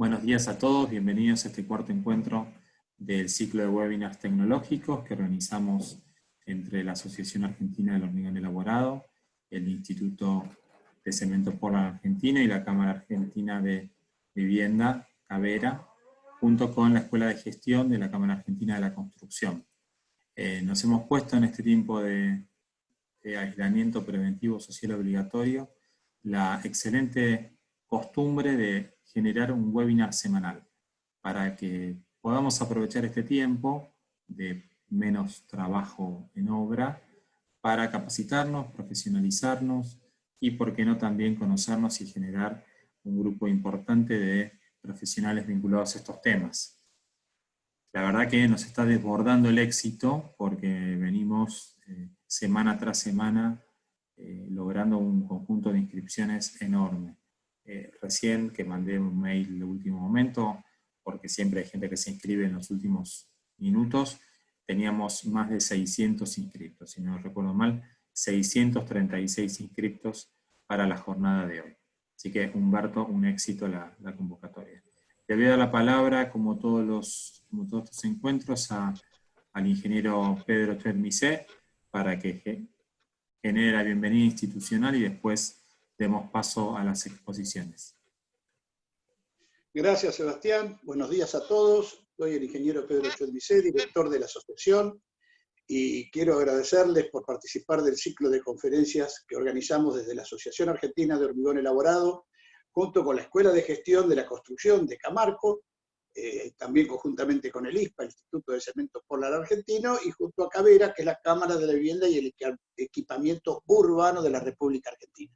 Buenos días a todos, bienvenidos a este cuarto encuentro del ciclo de webinars tecnológicos que organizamos entre la Asociación Argentina del Hormigón Elaborado, el Instituto de Cemento Portland Argentina y la Cámara Argentina de Vivienda, CABERA, junto con la Escuela de Gestión de la Cámara Argentina de la Construcción. Nos hemos puesto en este tiempo de aislamiento preventivo social obligatorio la excelente costumbre de generar un webinar semanal para que podamos aprovechar este tiempo de menos trabajo en obra para capacitarnos, profesionalizarnos y, por qué no, también conocernos y generar un grupo importante de profesionales vinculados a estos temas. La verdad que nos está desbordando el éxito porque venimos semana tras semana logrando un conjunto de inscripciones enorme. Recién que mandé un mail de último momento, porque siempre hay gente que se inscribe en los últimos minutos, teníamos más de 600 inscriptos, si no recuerdo mal, 636 inscriptos para la jornada de hoy. Así que, Humberto, un éxito la convocatoria. Le voy a dar la palabra, como todos estos encuentros, al ingeniero Pedro Chermisé, para que genere la bienvenida institucional y después demos paso a las exposiciones. Gracias, Sebastián. Buenos días a todos. Soy el ingeniero Pedro Chermisé, director de la asociación, y quiero agradecerles por participar del ciclo de conferencias que organizamos desde la Asociación Argentina de Hormigón Elaborado, junto con la Escuela de Gestión de la Construcción de Camarco, también conjuntamente con el ISPA, el Instituto de Cemento Portland Argentino, y junto a CABERA, que es la Cámara de la Vivienda y el Equipamiento Urbano de la República Argentina.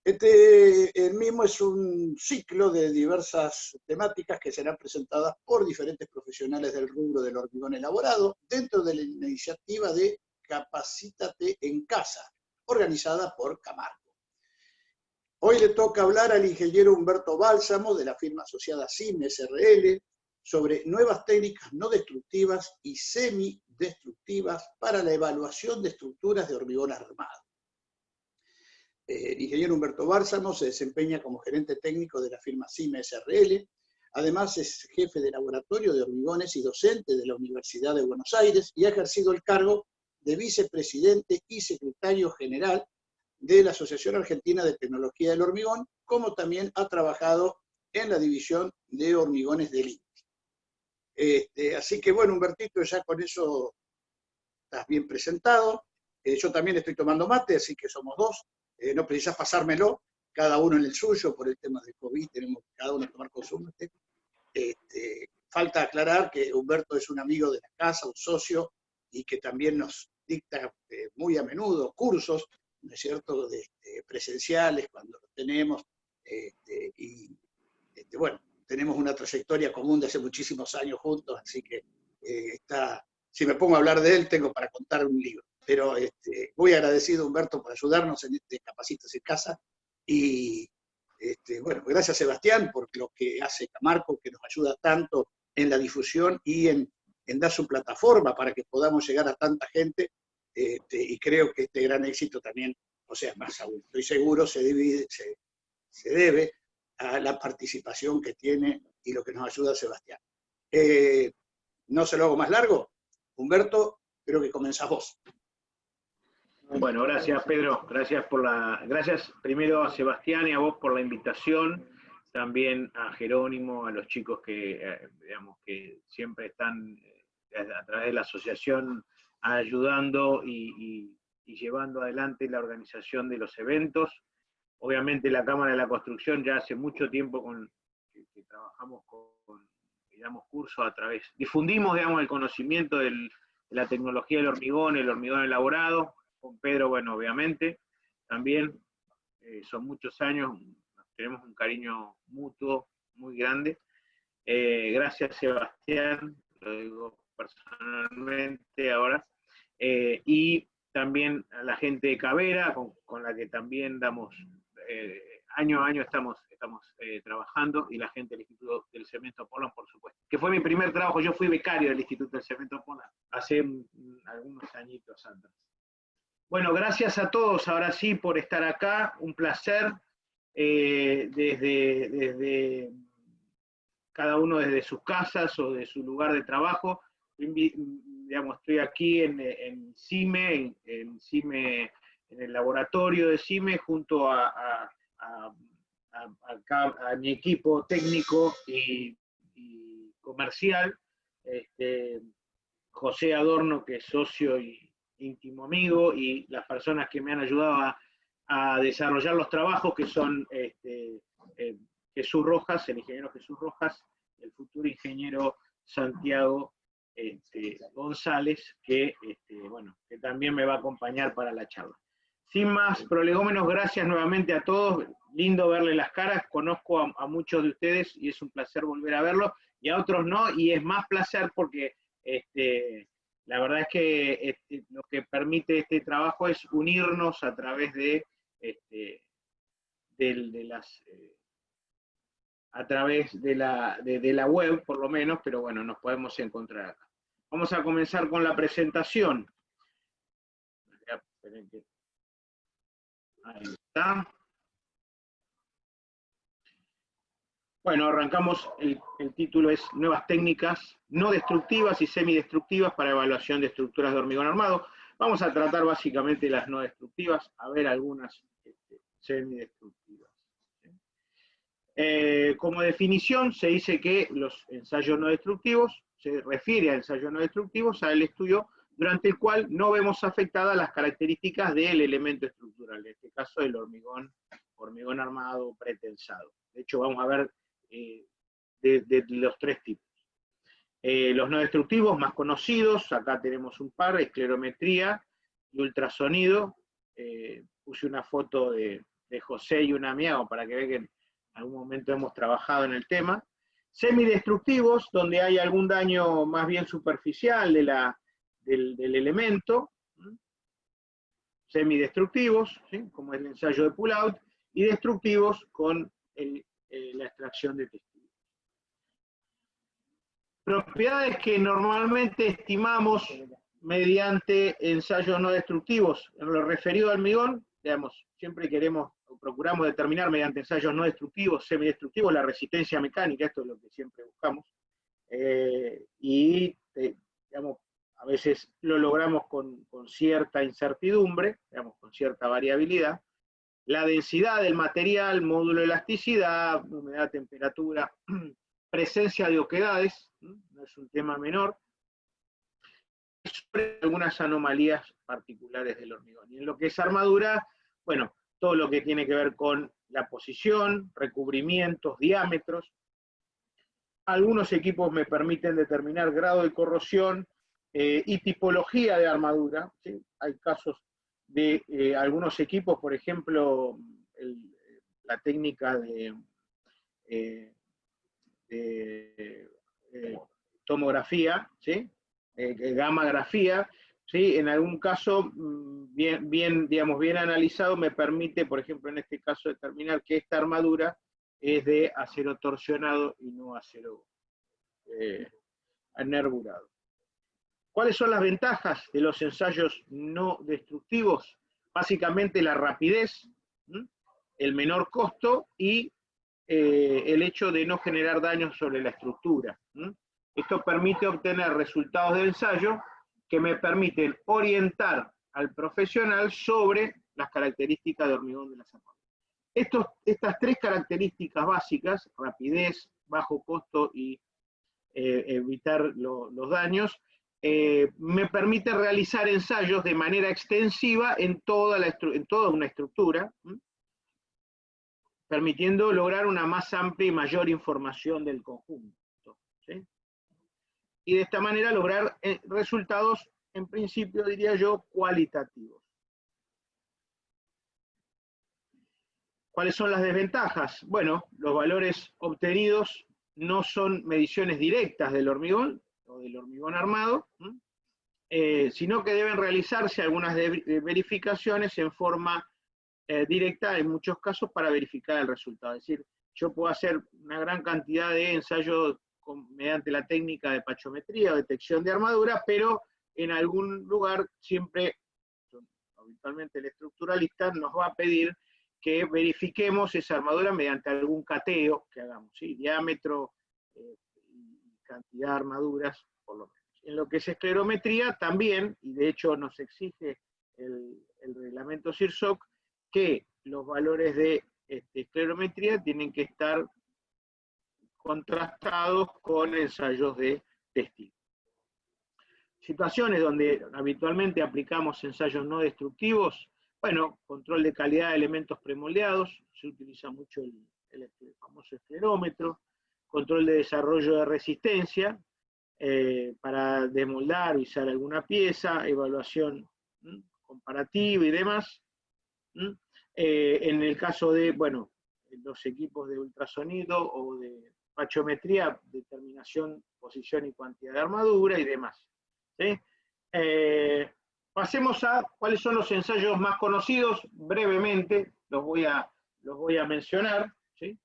El mismo es un ciclo de diversas temáticas que serán presentadas por diferentes profesionales del rubro del hormigón elaborado dentro de la iniciativa de Capacítate en Casa, organizada por Camarco. Hoy le toca hablar al ingeniero Humberto Bálsamo, de la firma asociada CIM SRL, sobre nuevas técnicas no destructivas y semidestructivas para la evaluación de estructuras de hormigón armado. El ingeniero Humberto Bálsamo se desempeña como gerente técnico de la firma CIM SRL, además es jefe de laboratorio de hormigones y docente de la Universidad de Buenos Aires y ha ejercido el cargo de vicepresidente y secretario general de la Asociación Argentina de Tecnología del Hormigón, como también ha trabajado en la división de hormigones del INTE. Así que bueno, Humbertito, ya con eso estás bien presentado. Yo también estoy tomando mate, así que somos dos. No precisás pasármelo, cada uno en el suyo, por el tema del COVID, tenemos que cada uno tomar con su mate. Falta aclarar que Humberto es un amigo de la casa, un socio, y que también nos dicta muy a menudo cursos, ¿no es cierto?, presenciales, cuando los tenemos, bueno, tenemos una trayectoria común de hace muchísimos años juntos, así que si me pongo a hablar de él, tengo para contar un libro. Pero muy agradecido, Humberto, por ayudarnos en este Capacitas en Casa, y bueno, gracias, Sebastián, por lo que hace Camarco, que nos ayuda tanto en la difusión y en dar su plataforma para que podamos llegar a tanta gente, y creo que este gran éxito también, o sea, más aún, estoy seguro, se debe a la participación que tiene y lo que nos ayuda Sebastián. No se lo hago más largo. Humberto, creo que comenzás vos. Bueno, gracias, Pedro. Gracias primero a Sebastián y a vos por la invitación, también a Jerónimo, a los chicos que, digamos, que siempre están a través de la asociación ayudando y llevando adelante la organización de los eventos. Obviamente la Cámara de la Construcción ya hace mucho tiempo que trabajamos y damos cursos a través, difundimos, digamos, el conocimiento de la tecnología del hormigón, el hormigón elaborado. Con Pedro, bueno, obviamente, también son muchos años, tenemos un cariño mutuo muy grande. Gracias, Sebastián, lo digo personalmente ahora, y también a la gente de CABERA, con la que también damos, año a año estamos trabajando, y la gente del Instituto del Cemento Portland, por supuesto, que fue mi primer trabajo. Yo fui becario del Instituto del Cemento Portland hace algunos añitos atrás. Bueno, gracias a todos, ahora sí, por estar acá, un placer, desde cada uno desde sus casas o de su lugar de trabajo. Digamos, estoy aquí en CIME, en el laboratorio de CIME, junto a mi equipo técnico y comercial, José Adorno, que es socio y íntimo amigo, y las personas que me han ayudado a desarrollar los trabajos, que son Jesús Rojas, el ingeniero Jesús Rojas, el futuro ingeniero Santiago González, que también me va a acompañar para la charla. Sin más prolegómenos, gracias nuevamente a todos, lindo verle las caras, conozco a muchos de ustedes y es un placer volver a verlos, y a otros no, y es más placer porque la verdad es que lo que permite este trabajo es unirnos a través a través de la web, por lo menos, pero bueno, nos podemos encontrar acá. Vamos a comenzar con la presentación. Ahí está. Bueno, arrancamos, el título es Nuevas técnicas no destructivas y semidestructivas para evaluación de estructuras de hormigón armado. Vamos a tratar básicamente las no destructivas, a ver algunas semidestructivas. Como definición, se dice que los ensayos no destructivos, se refiere a ensayos no destructivos al estudio durante el cual no vemos afectadas las características del elemento estructural, en este caso el hormigón armado pretensado. De hecho, vamos a ver de los tres tipos. Los no destructivos más conocidos, acá tenemos un par, esclerometría y ultrasonido. Puse una foto de José y una mía para que vean que en algún momento hemos trabajado en el tema. Semidestructivos, donde hay algún daño más bien superficial del elemento. Semidestructivos, ¿sí? Como el ensayo de pull-out, y destructivos con la extracción de testigos. Propiedades que normalmente estimamos mediante ensayos no destructivos. En lo referido al hormigón, digamos, siempre queremos o procuramos determinar mediante ensayos no destructivos, semidestructivos, la resistencia mecánica, esto es lo que siempre buscamos, digamos, a veces lo logramos con cierta incertidumbre, digamos, con cierta variabilidad. La densidad del material, módulo de elasticidad, humedad, temperatura, presencia de oquedades, no es un tema menor, sobre algunas anomalías particulares del hormigón. Y en lo que es armadura, bueno, todo lo que tiene que ver con la posición, recubrimientos, diámetros. Algunos equipos me permiten determinar grado de corrosión y tipología de armadura, ¿sí? Hay casos de algunos equipos, por ejemplo, la técnica de tomografía, ¿sí? Gammagrafía, ¿sí? En algún caso, bien analizado, me permite, por ejemplo, en este caso, determinar que esta armadura es de acero torsionado y no acero nervurado. ¿Cuáles son las ventajas de los ensayos no destructivos? Básicamente la rapidez, el menor costo y el hecho de no generar daños sobre la estructura. Esto permite obtener resultados del ensayo que me permiten orientar al profesional sobre las características de hormigón de las armaduras. Estas tres características básicas, rapidez, bajo costo y evitar los daños, me permite realizar ensayos de manera extensiva en toda una estructura, permitiendo lograr una más amplia y mayor información del conjunto, ¿sí? Y de esta manera lograr resultados, en principio, diría yo, cualitativos. ¿Cuáles son las desventajas? Bueno, los valores obtenidos no son mediciones directas del hormigón, o del hormigón armado, sino que deben realizarse algunas verificaciones en forma directa, en muchos casos, para verificar el resultado. Es decir, yo puedo hacer una gran cantidad de ensayos mediante la técnica de pachometría o detección de armadura, pero en algún lugar siempre, habitualmente el estructuralista nos va a pedir que verifiquemos esa armadura mediante algún cateo que hagamos, ¿sí? Diámetro, y cantidad de armaduras, por lo menos. En lo que es esclerometría también, y de hecho nos exige el reglamento CIRSOC, que los valores de esclerometría tienen que estar contrastados con ensayos de testigo. Situaciones donde habitualmente aplicamos ensayos no destructivos, bueno, control de calidad de elementos premoldeados, se utiliza mucho el famoso esclerómetro, control de desarrollo de resistencia, para desmoldar o izar alguna pieza, evaluación comparativa y demás. En el caso de, bueno, los equipos de ultrasonido o de pachometría, determinación, posición y cantidad de armadura y demás. ¿Sí? Pasemos a cuáles son los ensayos más conocidos, brevemente, los voy a mencionar. ¿Sí?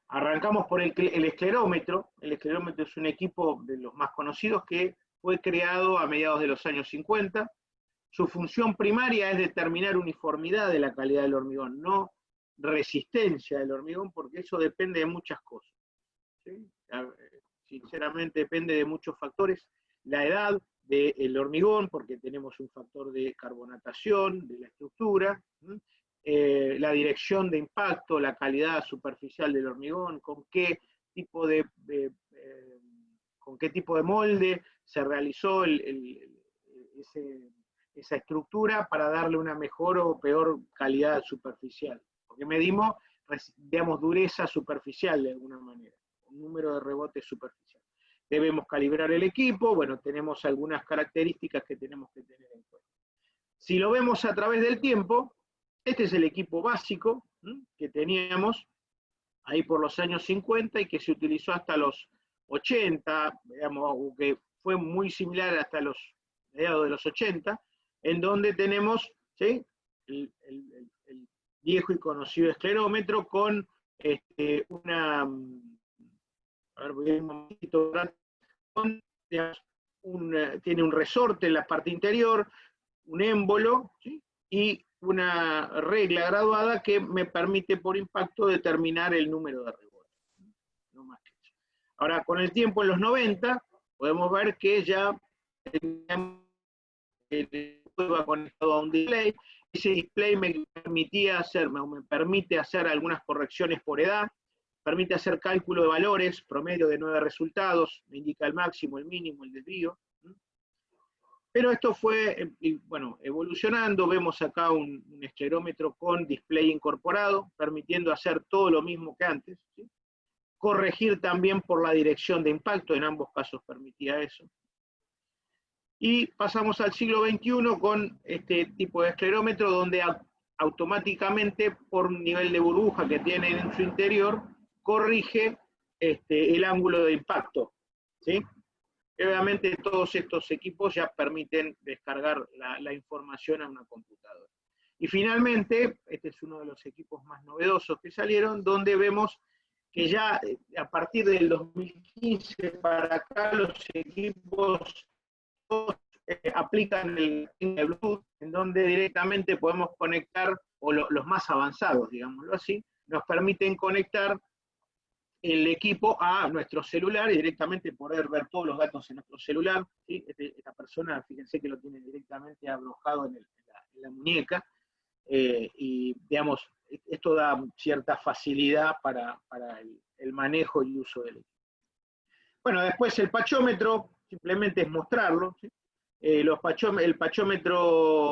Arrancamos por el esclerómetro. El esclerómetro es un equipo de los más conocidos que fue creado a mediados de los años 50. Su función primaria es determinar uniformidad de la calidad del hormigón, no resistencia del hormigón, porque eso depende de muchas cosas. ¿Sí? Sinceramente depende de muchos factores. La edad del hormigón, porque tenemos un factor de carbonatación de la estructura, la dirección de impacto, la calidad superficial del hormigón, con qué tipo de molde se realizó esa estructura para darle una mejor o peor calidad superficial. Porque medimos, digamos, dureza superficial de alguna manera, un número de rebotes superficial. Debemos calibrar el equipo, bueno, tenemos algunas características que tenemos que tener en cuenta. Si lo vemos a través del tiempo, este es el equipo básico que teníamos ahí por los años 50 y que se utilizó hasta los 80, digamos, que fue muy similar hasta los mediados de los 80, en donde tenemos, ¿sí?, el viejo y conocido esclerómetro con una, a ver, voy a ir un momentito, digamos, tiene un resorte en la parte interior, un émbolo, ¿sí?, y una regla graduada que me permite por impacto determinar el número de rebotes. No más que eso. Ahora, con el tiempo en los 90, podemos ver que ya iba conectado a un display. Ese display me permite hacer algunas correcciones por edad, permite hacer cálculo de valores, promedio de 9 resultados, me indica el máximo, el mínimo, el desvío. Pero esto fue, bueno, evolucionando. Vemos acá un esclerómetro con display incorporado, permitiendo hacer todo lo mismo que antes, ¿sí? Corregir también por la dirección de impacto, en ambos casos permitía eso. Y pasamos al siglo XXI con este tipo de esclerómetro, donde automáticamente, por un nivel de burbuja que tiene en su interior, corrige el ángulo de impacto, ¿sí? Obviamente todos estos equipos ya permiten descargar la información a una computadora. Y finalmente, este es uno de los equipos más novedosos que salieron, donde vemos que ya a partir del 2015 para acá los equipos aplican el Bluetooth, en donde directamente podemos conectar, o los más avanzados, digámoslo así, nos permiten conectar el equipo a nuestro celular y directamente poder ver todos los datos en nuestro celular, ¿sí? Esta persona, fíjense que lo tiene directamente alojado en la muñeca, y digamos, esto da cierta facilidad para el manejo y uso del equipo. Bueno, después el pachómetro, simplemente es mostrarlo, ¿sí? El pachómetro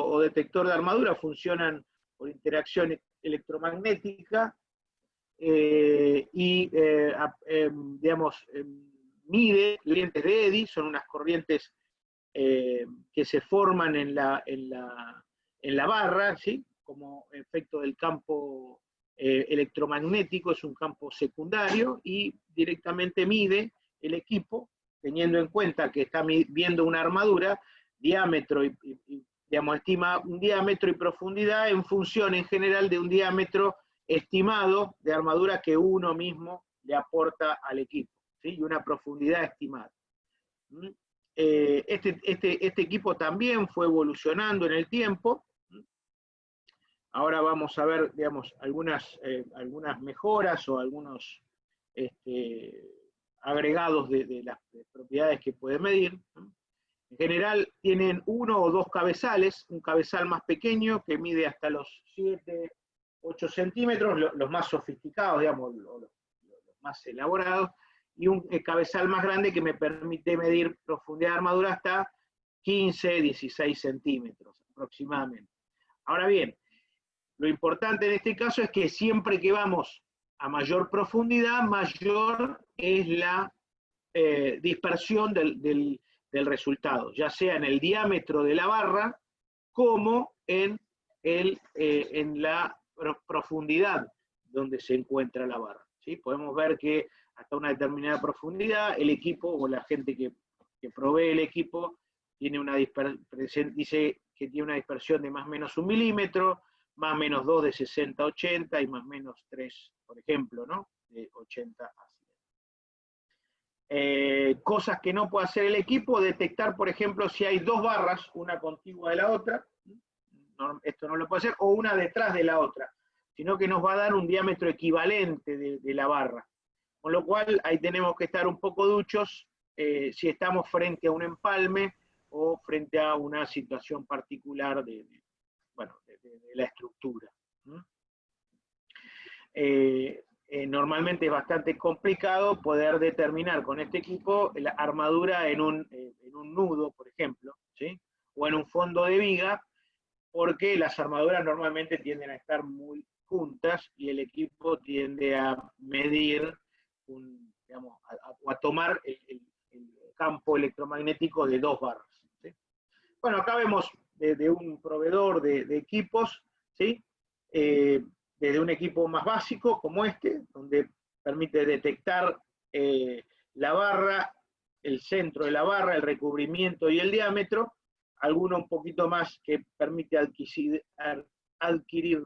o detector de armadura funcionan por interacción electromagnética, digamos, mide corrientes de Eddy, son unas corrientes que se forman en la barra, ¿sí?, como efecto del campo electromagnético, es un campo secundario, y directamente mide el equipo, teniendo en cuenta que está viendo una armadura, diámetro digamos, estima un diámetro y profundidad en función en general de un diámetro estimado de armadura que uno mismo le aporta al equipo, ¿sí?, y una profundidad estimada. Este equipo también fue evolucionando en el tiempo. Ahora vamos a ver, digamos, algunas mejoras o algunos agregados de las propiedades que puede medir, ¿no? En general tienen 1 o 2 cabezales, un cabezal más pequeño que mide hasta los 7, 8 centímetros, los más sofisticados, digamos, los más elaborados, y un cabezal más grande que me permite medir profundidad de armadura hasta 15, 16 centímetros aproximadamente. Ahora bien, lo importante en este caso es que siempre que vamos a mayor profundidad, mayor es la dispersión del resultado, ya sea en el diámetro de la barra como en la profundidad donde se encuentra la barra, ¿sí? Podemos ver que hasta una determinada profundidad el equipo o la gente que provee el equipo tiene dice que tiene una dispersión de más o menos 1 milímetro, más o menos 2 de 60 a 80 y más o menos 3, por ejemplo, ¿no? De 80 a 100. Cosas que no puede hacer el equipo, detectar, por ejemplo, si hay 2 barras, una contigua de la otra, esto no lo puede hacer, o una detrás de la otra, sino que nos va a dar un diámetro equivalente de la barra. Con lo cual, ahí tenemos que estar un poco duchos si estamos frente a un empalme o frente a una situación particular de la estructura. Normalmente es bastante complicado poder determinar con este equipo la armadura en un nudo, por ejemplo, ¿sí? O en un fondo de viga, porque las armaduras normalmente tienden a estar muy juntas y el equipo tiende a medir, a tomar el campo electromagnético de 2 barras, ¿sí? Bueno, acá vemos de un proveedor de equipos, ¿sí? Desde un equipo más básico como este, donde permite detectar la barra, el centro de la barra, el recubrimiento y el diámetro, alguno un poquito más que permite adquirir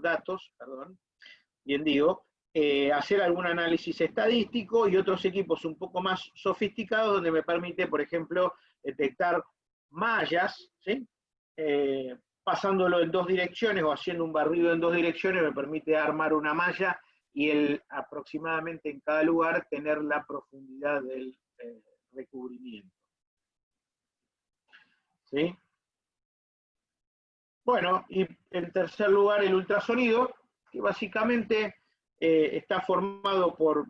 datos, bien digo, hacer algún análisis estadístico, y otros equipos un poco más sofisticados donde me permite, por ejemplo, detectar mallas, ¿sí? Pasándolo en 2 direcciones o haciendo un barrido en 2 direcciones me permite armar una malla y aproximadamente en cada lugar tener la profundidad del recubrimiento. ¿Sí? Bueno, y en tercer lugar el ultrasonido, que básicamente está formado por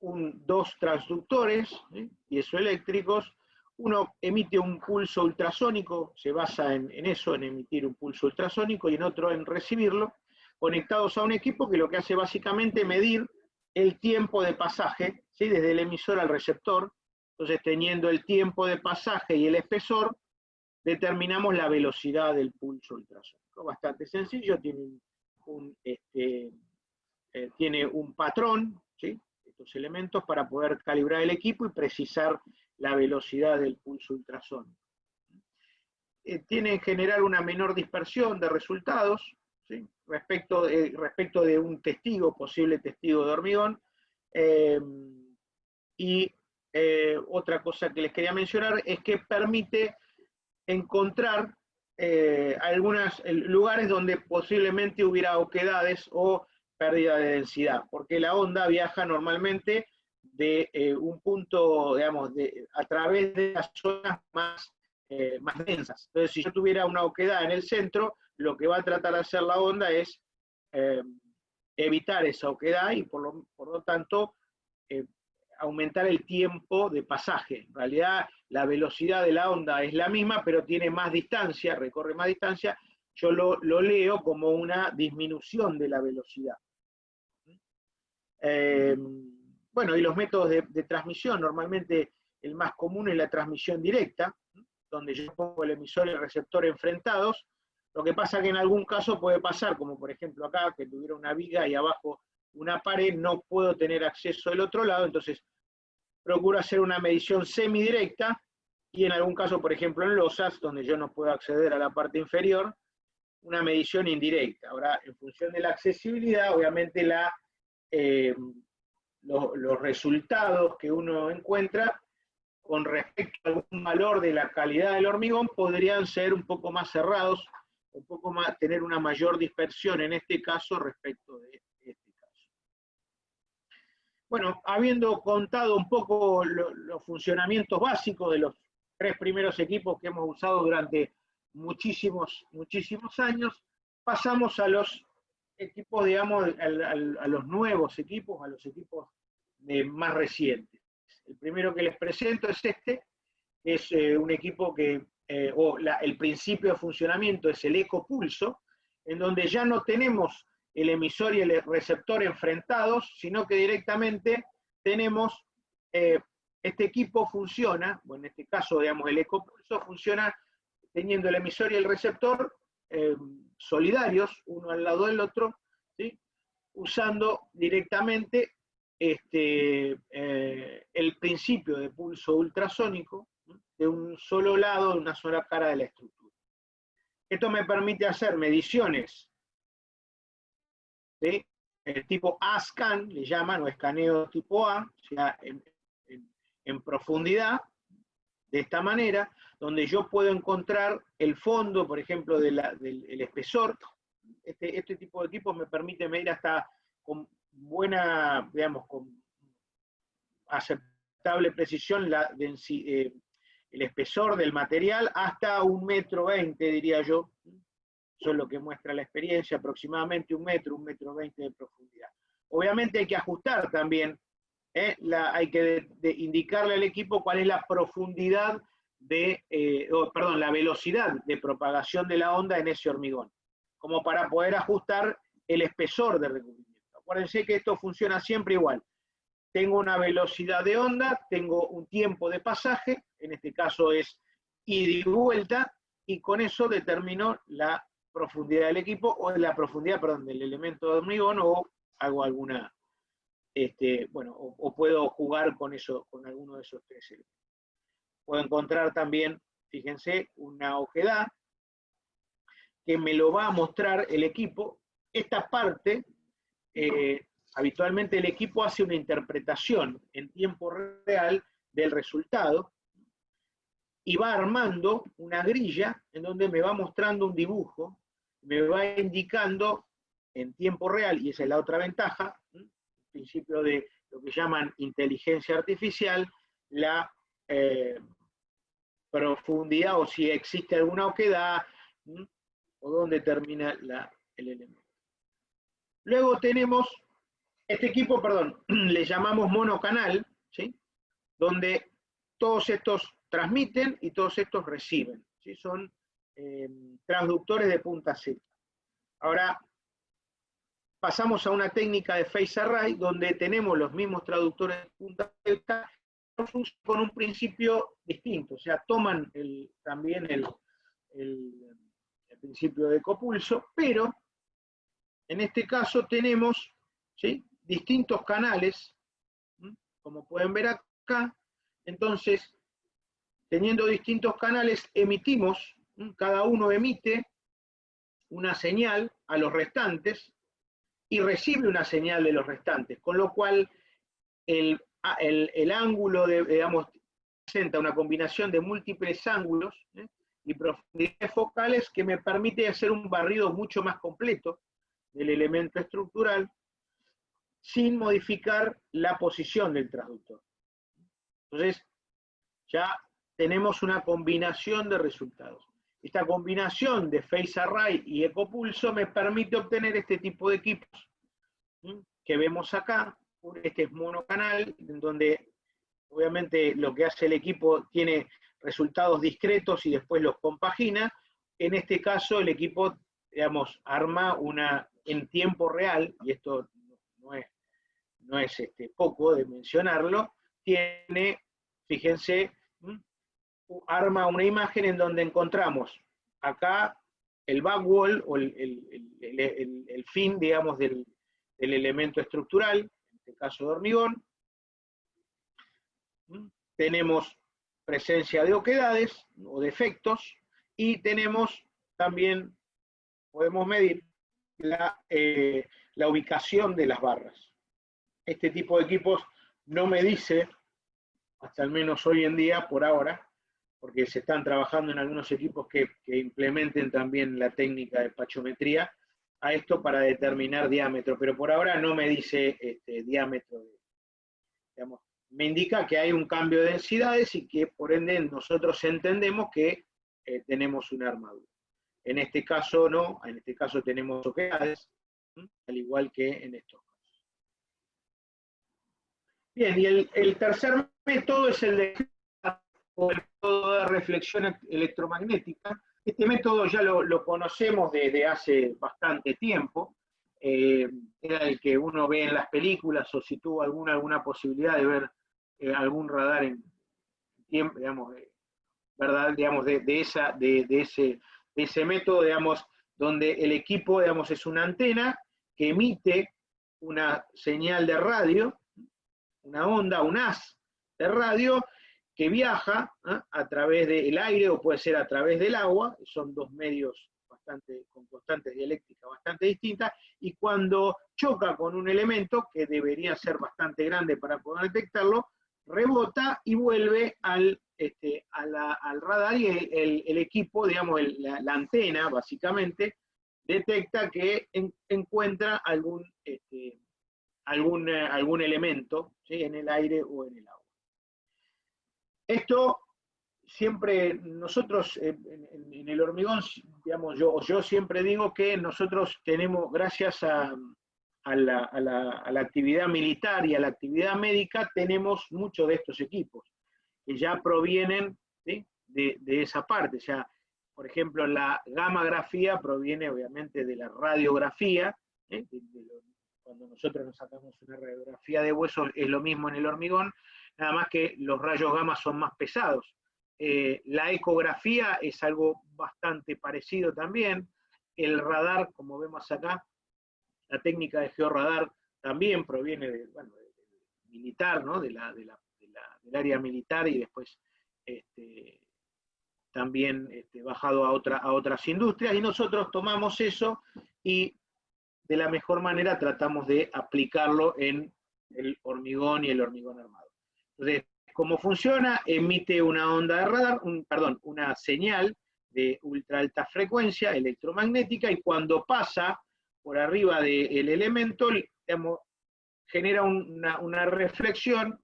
2 transductores, ¿sí? Piezoeléctricos. Uno emite un pulso ultrasónico, se basa en eso, en emitir un pulso ultrasónico, y en otro en recibirlo, conectados a un equipo que lo que hace básicamente es medir el tiempo de pasaje, ¿sí? Desde el emisor al receptor. Entonces, teniendo el tiempo de pasaje y el espesor, determinamos la velocidad del pulso ultrasónico. Bastante sencillo, tiene un patrón, ¿sí? Estos elementos para poder calibrar el equipo y precisar la velocidad del pulso ultrasónico. Tiene en general una menor dispersión de resultados, ¿sí? respecto de un posible testigo de hormigón. Otra cosa que les quería mencionar es que permite encontrar algunos lugares donde posiblemente hubiera oquedades o pérdida de densidad, porque la onda viaja normalmente de un punto, digamos, a través de las zonas más densas. Entonces, si yo tuviera una oquedad en el centro, lo que va a tratar de hacer la onda es evitar esa oquedad y por lo tanto aumentar el tiempo de pasaje. En realidad, la velocidad de la onda es la misma, pero tiene más distancia, recorre más distancia. Yo lo leo como una disminución de la velocidad. Bueno, y los métodos de transmisión, normalmente el más común es la transmisión directa, donde yo pongo el emisor y el receptor enfrentados. Lo que pasa que en algún caso puede pasar, como por ejemplo acá, que tuviera una viga y abajo una pared, no puedo tener acceso del otro lado, entonces procuro hacer una medición semidirecta, y en algún caso, por ejemplo en losas, donde yo no puedo acceder a la parte inferior, una medición indirecta. Ahora, en función de la accesibilidad, obviamente los resultados que uno encuentra con respecto a algún valor de la calidad del hormigón podrían ser un poco más cerrados, un poco más, tener una mayor dispersión en este caso respecto de este caso. Bueno, habiendo contado un poco los funcionamientos básicos de los 3 primeros equipos que hemos usado durante muchísimos años, pasamos a los equipos, digamos, a los nuevos equipos, a los equipos más recientes. El primero que les presento es este, que es un equipo que, el principio de funcionamiento es el ecopulso, en donde ya no tenemos el emisor y el receptor enfrentados, sino que directamente tenemos, este equipo funciona, bueno, en este caso, digamos, el ecopulso funciona teniendo el emisor y el receptor solidarios, uno al lado del otro, ¿sí? Usando directamente el principio de pulso ultrasónico, ¿sí? De un solo lado, de una sola cara de la estructura. Esto me permite hacer mediciones, ¿sí? El tipo A-scan, le llaman, o escaneo tipo A, o sea, en profundidad, de esta manera, donde yo puedo encontrar el fondo, por ejemplo, del espesor. Este tipo de equipos me permite medir hasta con buena, digamos, con aceptable precisión el espesor del material hasta 1,20 m, diría yo. Eso es lo que muestra la experiencia, aproximadamente 1 metro, 1,20 m de profundidad. Obviamente hay que ajustar también, hay que indicarle al equipo cuál es la profundidad la velocidad de propagación de la onda en ese hormigón, como para poder ajustar el espesor de recubrimiento. Acuérdense que esto funciona siempre igual. Tengo una velocidad de onda, tengo un tiempo de pasaje, en este caso es ida y vuelta, y con eso determino la profundidad del equipo, o la profundidad, perdón, del elemento de hormigón, o hago alguna, o puedo jugar con eso, con alguno de esos 3 elementos. Puedo encontrar también, fíjense, una ojedad que me lo va a mostrar el equipo. Esta parte, habitualmente el equipo hace una interpretación en tiempo real del resultado y va armando una grilla en donde me va mostrando un dibujo, me va indicando en tiempo real, y esa es la otra ventaja, el principio de lo que llaman inteligencia artificial, la profundidad, o si existe alguna oquedad, o dónde termina el elemento. Luego tenemos este equipo, perdón, le llamamos monocanal, ¿sí? Donde todos estos transmiten y todos estos reciben, ¿sí? Son transductores de punta Z. Ahora pasamos a una técnica de phase array donde tenemos los mismos traductores de punta Z con un principio distinto, o sea, toman también el principio de copulso, pero en este caso tenemos, ¿sí?, distintos canales, como pueden ver acá. Entonces, teniendo distintos canales, emitimos, cada uno emite una señal a los restantes y recibe una señal de los restantes, con lo cual el ángulo, digamos, presenta una combinación de múltiples ángulos y profundidades focales que me permite hacer un barrido mucho más completo del elemento estructural sin modificar la posición del transductor. Entonces, ya tenemos una combinación de resultados. Esta combinación de phase array y ecopulso me permite obtener este tipo de equipos que vemos acá. Este es monocanal, en donde obviamente lo que hace el equipo tiene resultados discretos y después los compagina. En este caso el equipo, digamos, arma en tiempo real, y esto no es poco de mencionarlo, tiene, fíjense, arma una imagen en donde encontramos acá el backwall, o el fin, digamos, del elemento estructural, en este caso de hormigón. Tenemos presencia de oquedades o defectos, y tenemos también, podemos medir la ubicación de las barras. Este tipo de equipos no me dice, hasta al menos hoy en día, por ahora, porque se están trabajando en algunos equipos que implementen también la técnica de pachometría a esto para determinar diámetro, pero por ahora no me dice diámetro digamos, me indica que hay un cambio de densidades y que por ende nosotros entendemos que tenemos una armadura. En este caso no, en este caso tenemos oquedades, al igual que en estos casos. Bien, y el tercer método es el método de reflexión electromagnética. Este método ya lo conocemos desde hace bastante tiempo. Era el que uno ve en las películas, o si tuvo alguna posibilidad de ver algún radar en tiempo, digamos, ¿verdad? Digamos, de ese método, digamos, donde el equipo, digamos, es una antena que emite una señal de radio, una onda, un haz de radio, que viaja a través del aire o puede ser a través del agua, son dos medios con constantes dialécticas bastante distintas, y cuando choca con un elemento que debería ser bastante grande para poder detectarlo, rebota y vuelve al radar, y el equipo, digamos, la antena básicamente, detecta que encuentra algún elemento, ¿sí?, en el aire o en el agua. Esto siempre nosotros en el hormigón, digamos, yo siempre digo que nosotros tenemos, gracias a la actividad militar y a la actividad médica, tenemos muchos de estos equipos que ya provienen, ¿sí?, de esa parte. Ya, por ejemplo, la gammagrafía proviene obviamente de la radiografía, ¿eh? Cuando nosotros nos sacamos una radiografía de hueso es lo mismo en el hormigón, nada más que los rayos gamma son más pesados. La ecografía es algo bastante parecido también. El radar, como vemos acá, la técnica de georradar también proviene de militar, ¿no?, del área militar, y después también bajado a otras industrias, y nosotros tomamos eso y de la mejor manera tratamos de aplicarlo en el hormigón y el hormigón armado. Entonces, ¿cómo funciona? Emite una onda de radar, una señal de ultra alta frecuencia electromagnética, y cuando pasa por arriba del elemento, digamos, genera una reflexión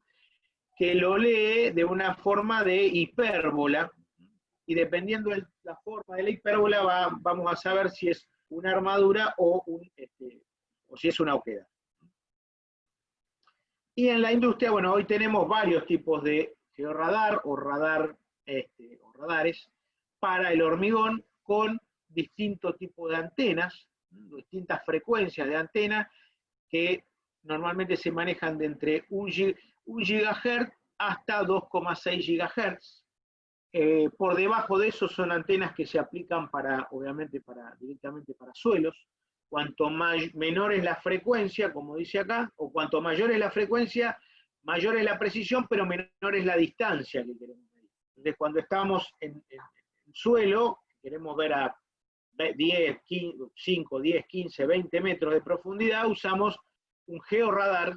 que lo lee de una forma de hipérbola, y dependiendo de la forma de la hipérbola vamos a saber si es una armadura o si es una oquedad. Y en la industria, bueno, hoy tenemos varios tipos de georradar o radares para el hormigón, con distintos tipos de antenas, distintas frecuencias de antenas, que normalmente se manejan de entre 1 GHz hasta 2,6 GHz. Por debajo de eso son antenas que se aplican directamente para suelos. Cuanto menor es la frecuencia, como dice acá, o cuanto mayor es la frecuencia, mayor es la precisión, pero menor es la distancia que queremos medir. Entonces, cuando estamos en suelo, queremos ver a 5, 10, 15, 20 metros de profundidad, usamos un georradar,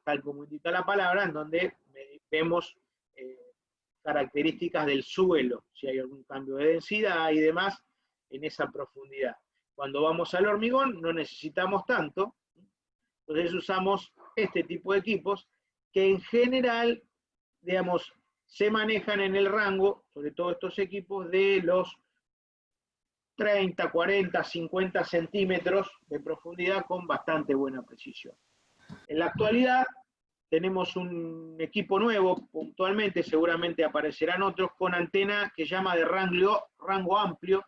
tal como indica la palabra, en donde vemos características del suelo, si hay algún cambio de densidad y demás en esa profundidad. Cuando vamos al hormigón no necesitamos tanto, entonces usamos este tipo de equipos que en general, digamos, se manejan en el rango, sobre todo estos equipos, de los 30, 40, 50 centímetros de profundidad con bastante buena precisión. En la actualidad tenemos un equipo nuevo, puntualmente, seguramente aparecerán otros, con antena que llama de rango amplio,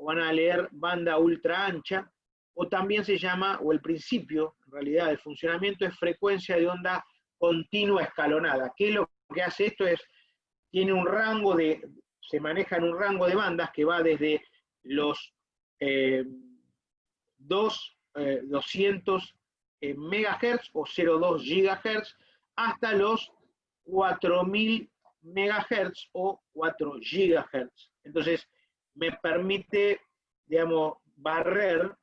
o van a leer banda ultra ancha, o también se llama, o el principio, en realidad, de funcionamiento es frecuencia de onda continua escalonada. ¿Qué es lo que hace esto? Tiene un rango se maneja en un rango de bandas que va desde los 200 MHz o 0,2 GHz hasta los 4000 MHz o 4 GHz. Entonces, me permite, digamos, barrer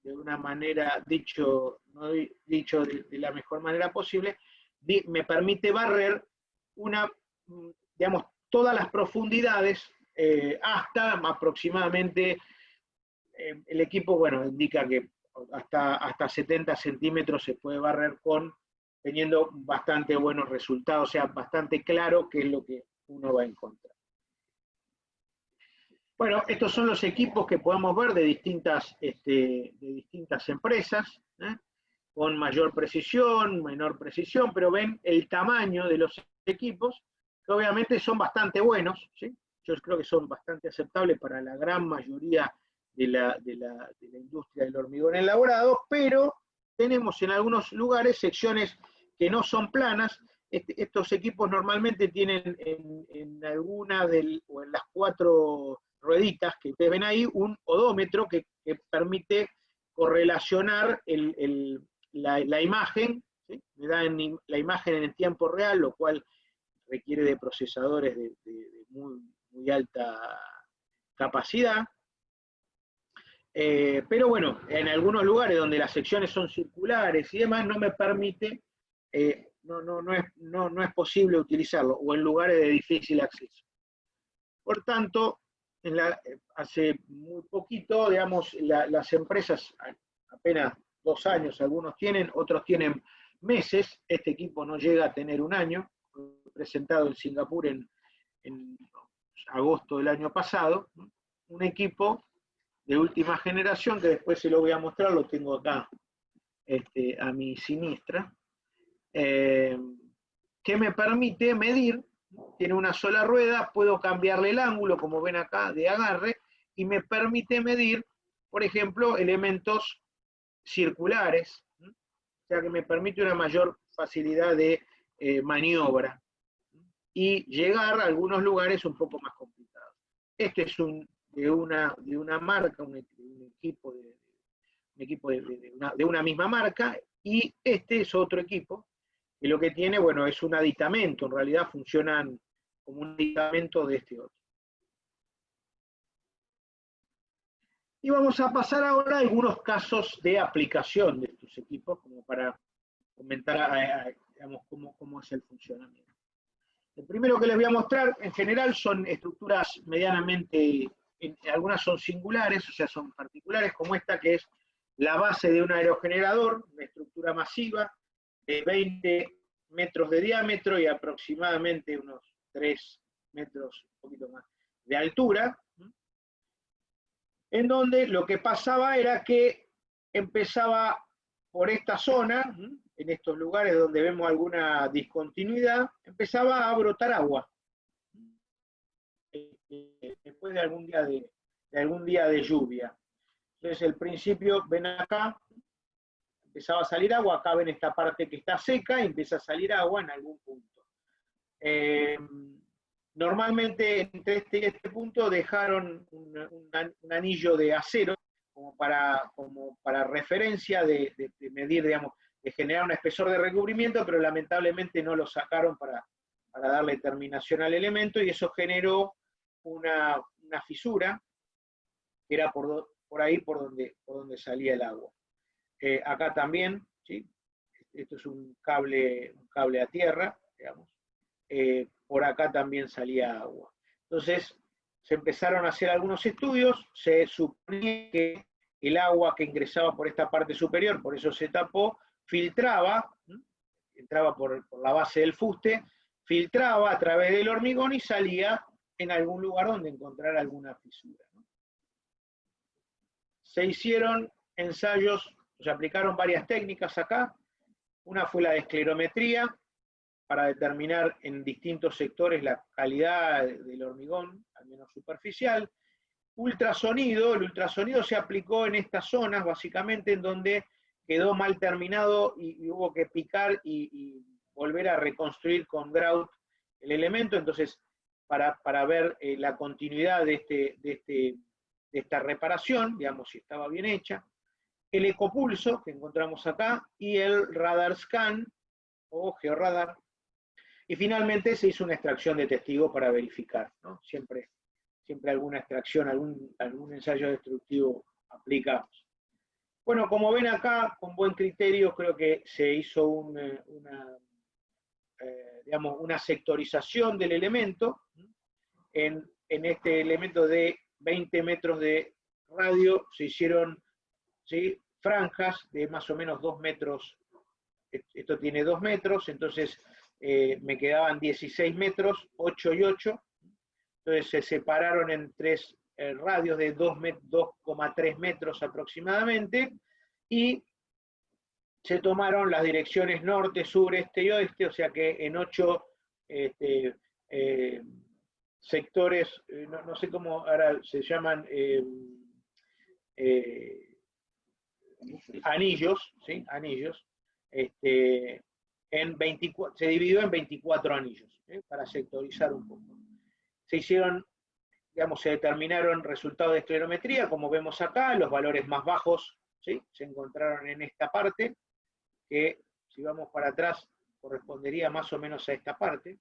de una manera, dicho de la mejor manera posible, me permite barrer digamos, todas las profundidades hasta aproximadamente, el equipo, bueno, indica que hasta 70 centímetros se puede barrer con teniendo bastante buenos resultados, o sea, bastante claro qué es lo que uno va a encontrar. Bueno, estos son los equipos que podemos ver de distintas empresas, con mayor precisión, menor precisión, pero ven el tamaño de los equipos, que obviamente son bastante buenos, ¿sí? Yo creo que son bastante aceptables para la gran mayoría de la industria del hormigón elaborado, pero tenemos en algunos lugares secciones que no son planas. Estos equipos normalmente tienen en alguna o en las 4 rueditas que ustedes ven ahí, un odómetro que permite correlacionar la imagen, ¿sí? Me da la imagen en el tiempo real, lo cual requiere de procesadores de muy alta capacidad. Pero bueno, en algunos lugares donde las secciones son circulares y demás, no me permite, no es posible utilizarlo, o en lugares de difícil acceso. Por tanto, hace muy poquito, digamos, las empresas, apenas 2 años, algunos tienen, otros tienen meses. Este equipo no llega a tener 1 año, presentado en Singapur en agosto del año pasado, un equipo de última generación, que después se lo voy a mostrar, lo tengo acá a mi siniestra, que me permite medir. Tiene una sola rueda, puedo cambiarle el ángulo, como ven acá, de agarre, y me permite medir, por ejemplo, elementos circulares, o sea que me permite una mayor facilidad de maniobra, y llegar a algunos lugares un poco más complicados. Este es de una marca, un equipo de una misma marca, y este es otro equipo, y lo que tiene, bueno, es un aditamento, en realidad funcionan como un aditamento de este otro. Y vamos a pasar ahora a algunos casos de aplicación de estos equipos, como para comentar, digamos, cómo es el funcionamiento. El primero que les voy a mostrar, en general, son estructuras medianamente, algunas son singulares, o sea, son particulares, como esta que es la base de un aerogenerador, una estructura masiva, de 20 metros de diámetro y aproximadamente unos 3 metros, un poquito más, de altura, en donde lo que pasaba era que empezaba por esta zona, en estos lugares donde vemos alguna discontinuidad, empezaba a brotar agua. Después de algún día de lluvia. Entonces, el principio, ven acá, empezaba a salir agua, acá ven esta parte que está seca y empieza a salir agua en algún punto. Normalmente entre este y este punto dejaron un anillo de acero como para referencia de medir, digamos, de generar un espesor de recubrimiento, pero lamentablemente no lo sacaron para darle terminación al elemento, y eso generó una fisura que era por ahí por donde salía el agua. Acá también, ¿sí? Esto es un cable a tierra, digamos. Por acá también salía agua. Entonces, se empezaron a hacer algunos estudios, se suponía que el agua que ingresaba por esta parte superior, por eso se tapó, filtraba, entraba por la base del fuste, filtraba a través del hormigón y salía en algún lugar donde encontrara alguna fisura, ¿no? Se hicieron ensayos, se aplicaron varias técnicas acá. Una fue la de esclerometría, para determinar en distintos sectores la calidad del hormigón, al menos superficial. Ultrasonido, el ultrasonido se aplicó en estas zonas, básicamente en donde quedó mal terminado y hubo que picar y volver a reconstruir con grout el elemento. Entonces, para ver la continuidad de esta reparación, digamos, si estaba bien hecha. El ecopulso, que encontramos acá, y el radar scan, o georradar. Y finalmente se hizo una extracción de testigo para verificar, ¿no? Siempre alguna extracción, algún ensayo destructivo aplicamos. Bueno, como ven acá, con buen criterio, creo que se hizo una sectorización del elemento. En este elemento de 20 metros de radio se hicieron, ¿sí?, franjas de más o menos 2 metros esto tiene 2 metros, entonces me quedaban 16 metros, 8 y 8, entonces se separaron en 3 radios de 2,3 metros aproximadamente, y se tomaron las direcciones norte, sur, este y oeste, o sea que en 8 sectores, no sé cómo ahora se llaman, anillos, ¿sí? Anillos, en 24, se dividió en 24 anillos, para sectorizar un poco. Se hicieron, digamos, se determinaron resultados de esclerometría, como vemos acá, los valores más bajos, ¿sí? Se encontraron en esta parte, que si vamos para atrás correspondería más o menos a esta parte.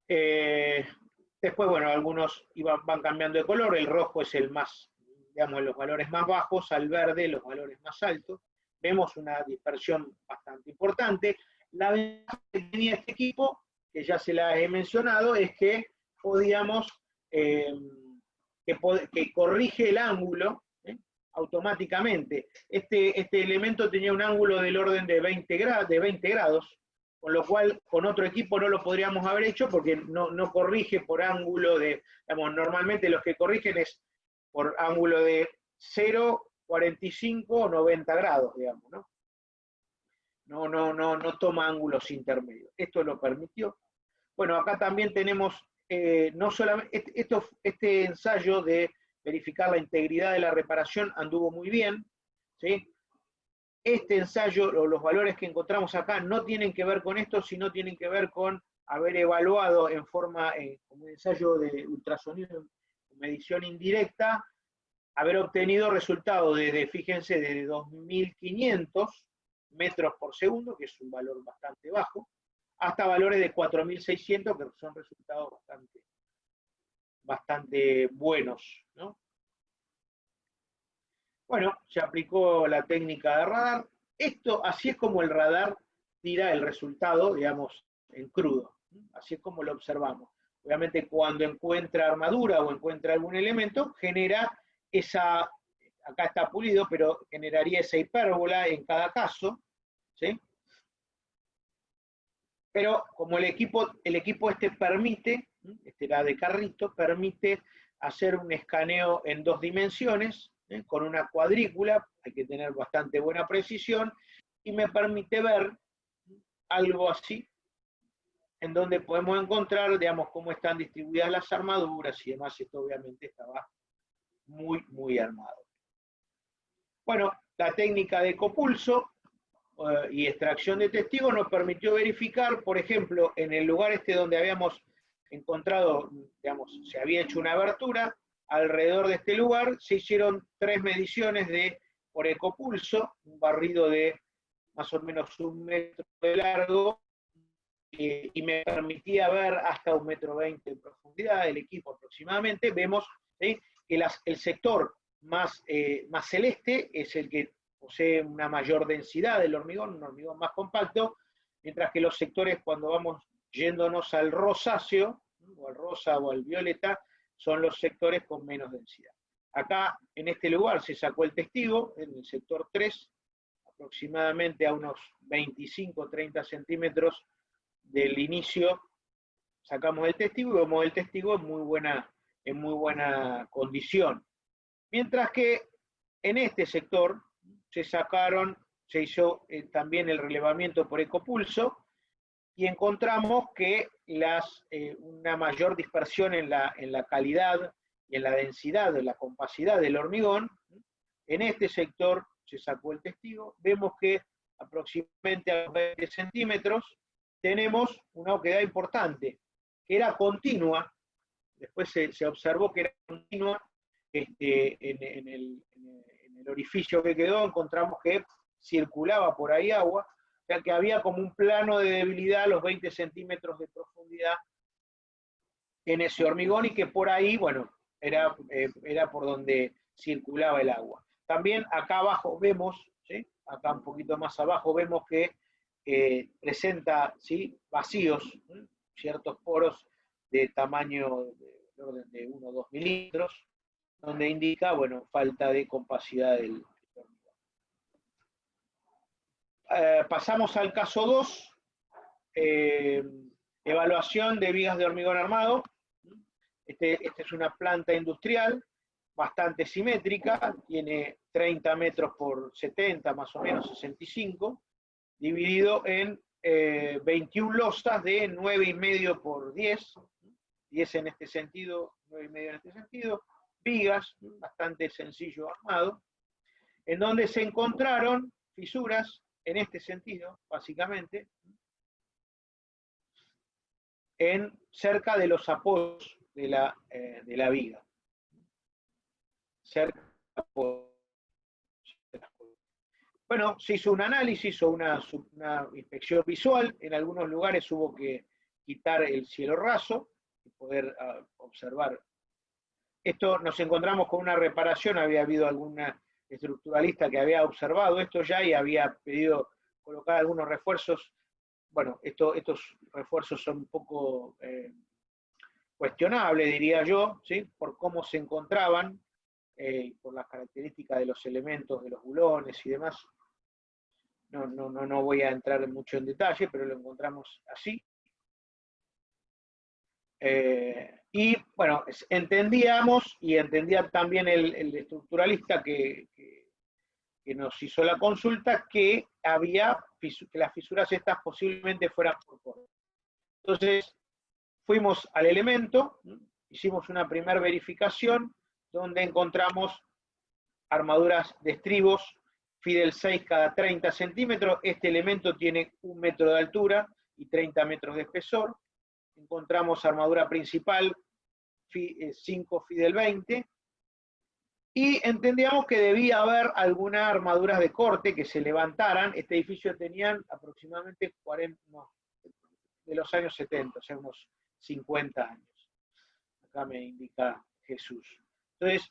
Después, bueno, algunos van cambiando de color, el rojo es el más, digamos, los valores más bajos, al verde los valores más altos. Vemos una dispersión bastante importante. La ventaja que tenía este equipo, que ya se la he mencionado, es que podíamos, que corrige el ángulo automáticamente. Este elemento tenía un ángulo del orden de 20 grados, con lo cual con otro equipo no lo podríamos haber hecho porque no corrige por ángulo de, digamos, normalmente los que corrigen es por ángulo de 0, 45 o 90 grados, digamos, ¿no? No toma ángulos intermedios. Esto lo permitió. Bueno, acá también tenemos, no solamente, este ensayo de verificar la integridad de la reparación anduvo muy bien, ¿sí? Este ensayo, o los valores que encontramos acá, no tienen que ver con esto, sino tienen que ver con haber evaluado en forma, como un ensayo de ultrasonido, medición indirecta, haber obtenido resultados desde, fíjense, de 2.500 metros por segundo, que es un valor bastante bajo, hasta valores de 4.600, que son resultados bastante buenos, ¿no? Bueno, se aplicó la técnica de radar. Así es como el radar tira el resultado, digamos, en crudo. Así es como lo observamos. Obviamente, cuando encuentra armadura o encuentra algún elemento, genera esa, acá está pulido, pero generaría esa hipérbola en cada caso, ¿sí? Pero como el equipo este permite, este era de carrito, permite hacer un escaneo en 2 dimensiones, con una cuadrícula, hay que tener bastante buena precisión, y me permite ver algo así, en donde podemos encontrar, digamos, cómo están distribuidas las armaduras y demás. Esto obviamente estaba muy armado. Bueno, la técnica de copulso y extracción de testigos nos permitió verificar, por ejemplo, en el lugar donde habíamos encontrado, digamos, se había hecho una abertura, alrededor de este lugar se hicieron 3 mediciones por ecopulso, un barrido de más o menos 1 metro de largo, y me permitía ver hasta 1,20 metros de profundidad, el equipo aproximadamente. Vemos, ¿sí?, que el sector más celeste es el que posee una mayor densidad del hormigón, un hormigón más compacto, mientras que los sectores, cuando vamos yéndonos al rosáceo, o al rosa o al violeta, son los sectores con menos densidad. Acá, en este lugar, se sacó el testigo, en el sector 3, aproximadamente a unos 25-30 centímetros del inicio, sacamos el testigo y vemos el testigo en muy buena condición. Mientras que en este sector se hizo también el relevamiento por ecopulso, y encontramos que una mayor dispersión en la calidad y en la densidad, de la compacidad del hormigón. En este sector se sacó el testigo, vemos que aproximadamente a 20 centímetros tenemos una oquedad importante, que era continua. Después se observó que era continua. En el orificio que quedó encontramos que circulaba por ahí agua, o sea que había como un plano de debilidad a los 20 centímetros de profundidad en ese hormigón, y que por ahí, bueno, era por donde circulaba el agua. También acá abajo vemos, ¿sí?, acá un poquito más abajo vemos que presenta, ¿sí?, vacíos, ¿sí?, ciertos poros de tamaño de orden de 1 o 2 milímetros, donde indica, bueno, falta de compacidad del hormigón. pasamos al caso 2, evaluación de vigas de hormigón armado. Esta es una planta industrial bastante simétrica, tiene 30 metros por 70, más o menos 65, dividido en 21 losas de 9,5 por 10, 10 en este sentido, 9,5 en este sentido, vigas, bastante sencillo armado, en donde se encontraron fisuras en este sentido, básicamente, cerca de los apoyos de la viga. Bueno, se hizo un análisis o una inspección visual. En algunos lugares hubo que quitar el cielo raso y poder observar. Esto nos encontramos con una reparación, había habido alguna estructuralista que había observado esto ya y había pedido colocar algunos refuerzos. Bueno, estos refuerzos son un poco cuestionables, diría yo, ¿sí? Por cómo se encontraban, por las características de los elementos, de los bulones y demás. No voy a entrar mucho en detalle, pero lo encontramos así. Y bueno, entendíamos, y entendía también el estructuralista que nos hizo la consulta, que las fisuras estas posiblemente fueran por corte. Entonces, fuimos al elemento, hicimos una primera verificación, donde encontramos armaduras de estribos Fidel 6 cada 30 centímetros. Este elemento tiene 1 metro de altura y 30 metros de espesor. Encontramos armadura principal 5 Fidel 20. Y entendíamos que debía haber algunas armaduras de corte que se levantaran. Este edificio tenían aproximadamente 40, de los años 70, o sea, unos 50 años. Acá me indica Jesús. Entonces,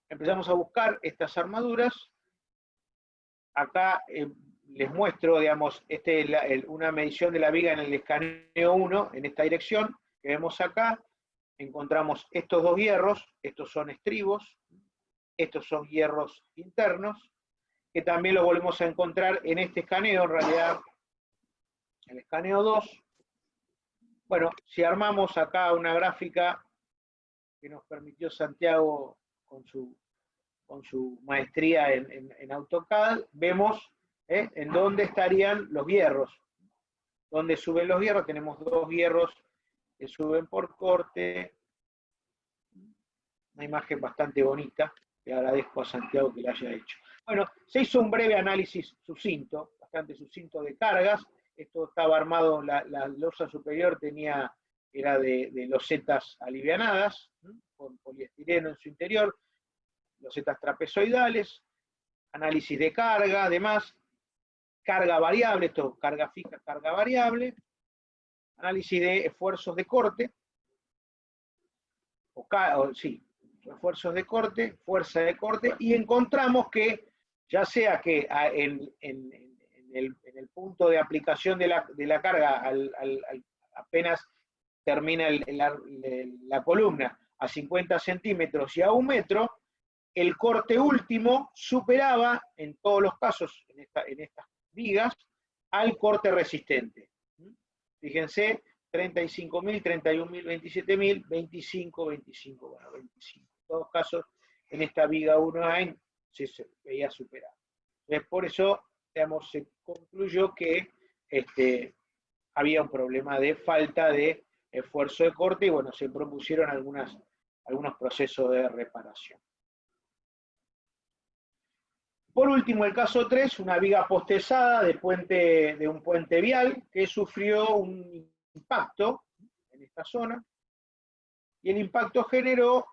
empezamos a buscar estas armaduras. Acá les muestro, digamos, una medición de la viga en el escaneo 1, en esta dirección, que vemos acá. Encontramos estos dos hierros, estos son estribos, estos son hierros internos, que también los volvemos a encontrar en este escaneo, en realidad, el escaneo 2. Bueno, si armamos acá una gráfica que nos permitió Santiago con su maestría en AutoCAD, vemos en dónde estarían los hierros. ¿Dónde suben los hierros? Tenemos dos hierros que suben por corte. Una imagen bastante bonita. Le agradezco a Santiago que la haya hecho. Bueno, se hizo un breve análisis sucinto, bastante sucinto de cargas. Esto estaba armado, la losa superior era de losetas alivianadas, con poliestireno en su interior, losetas trapezoidales, análisis de carga, además, carga variable, esto carga fija, carga variable, análisis de esfuerzos de corte, esfuerzos de corte, fuerza de corte, y encontramos que, ya sea que en el punto de aplicación de la carga, apenas termina la columna, a 50 centímetros y a 1 metro, el corte último superaba, en todos los casos, en estas vigas, al corte resistente. Fíjense, 35.000, 31.000, 27.000, 25, 25, bueno, 25. En todos casos, en esta viga 1A se veía superado. Entonces, por eso, digamos, se concluyó que había un problema de falta de esfuerzo de corte y, bueno, se propusieron algunos procesos de reparación. Por último, el caso 3, una viga postezada de un puente vial que sufrió un impacto en esta zona, y el impacto generó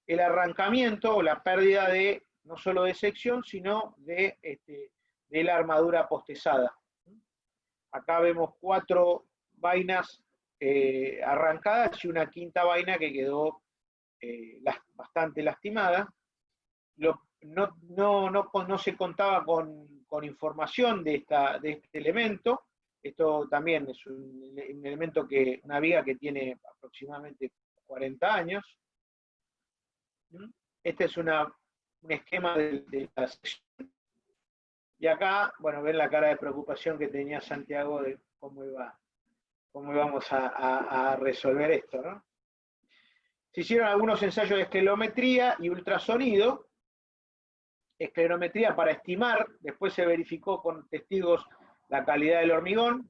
el arrancamiento o la pérdida no solo de sección, sino de la armadura postezada. Acá vemos 4 vainas arrancadas y una quinta vaina que quedó bastante lastimada. No se contaba con información de este elemento. Esto también es un elemento una viga que tiene aproximadamente 40 años. Este es un esquema de la sección. Y acá, bueno, ven la cara de preocupación que tenía Santiago de cómo íbamos a resolver esto, ¿no? Se hicieron algunos ensayos de esclerometría y ultrasonido. Esclerometría para estimar, después se verificó con testigos la calidad del hormigón.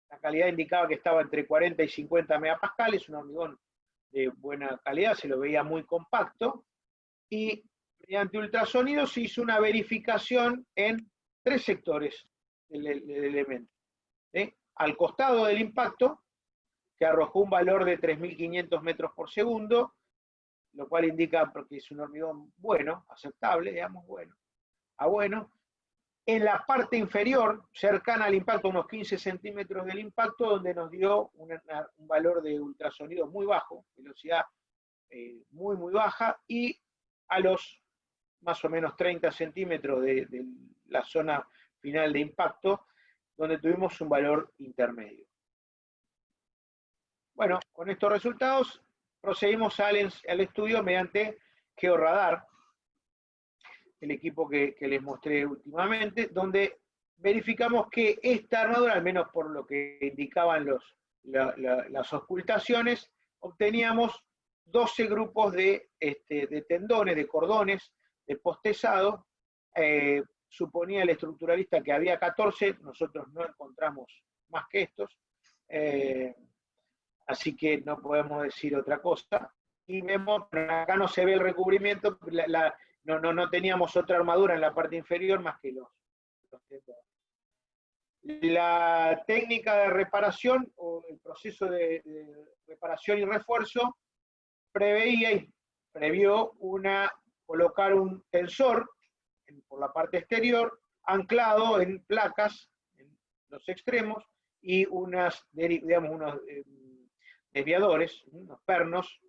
La calidad indicaba que estaba entre 40 y 50 megapascales, un hormigón de buena calidad, se lo veía muy compacto. Y mediante ultrasonido se hizo una verificación en 3 sectores del elemento. Al costado del impacto, que arrojó un valor de 3.500 metros por segundo, lo cual indica que es un hormigón bueno, aceptable, digamos, bueno. En la parte inferior, cercana al impacto, unos 15 centímetros del impacto, donde nos dio un valor de ultrasonido muy bajo, velocidad muy, muy baja, y a los más o menos 30 centímetros de la zona final de impacto, donde tuvimos un valor intermedio. Bueno, con estos resultados procedimos al estudio mediante georradar, el equipo que les mostré últimamente, donde verificamos que esta armadura, al menos por lo que indicaban las auscultaciones, obteníamos 12 grupos de tendones, de cordones, de postezado. Suponía el estructuralista que había 14, nosotros no encontramos más que estos, así que no decir otra cosa. Y vemos, acá no se ve el recubrimiento, no teníamos otra armadura en la parte inferior más que los tendones. La técnica de reparación, o el proceso de reparación y refuerzo, previó colocar un tensor por la parte exterior, anclado en placas en los extremos, y unos desviadores, unos pernos,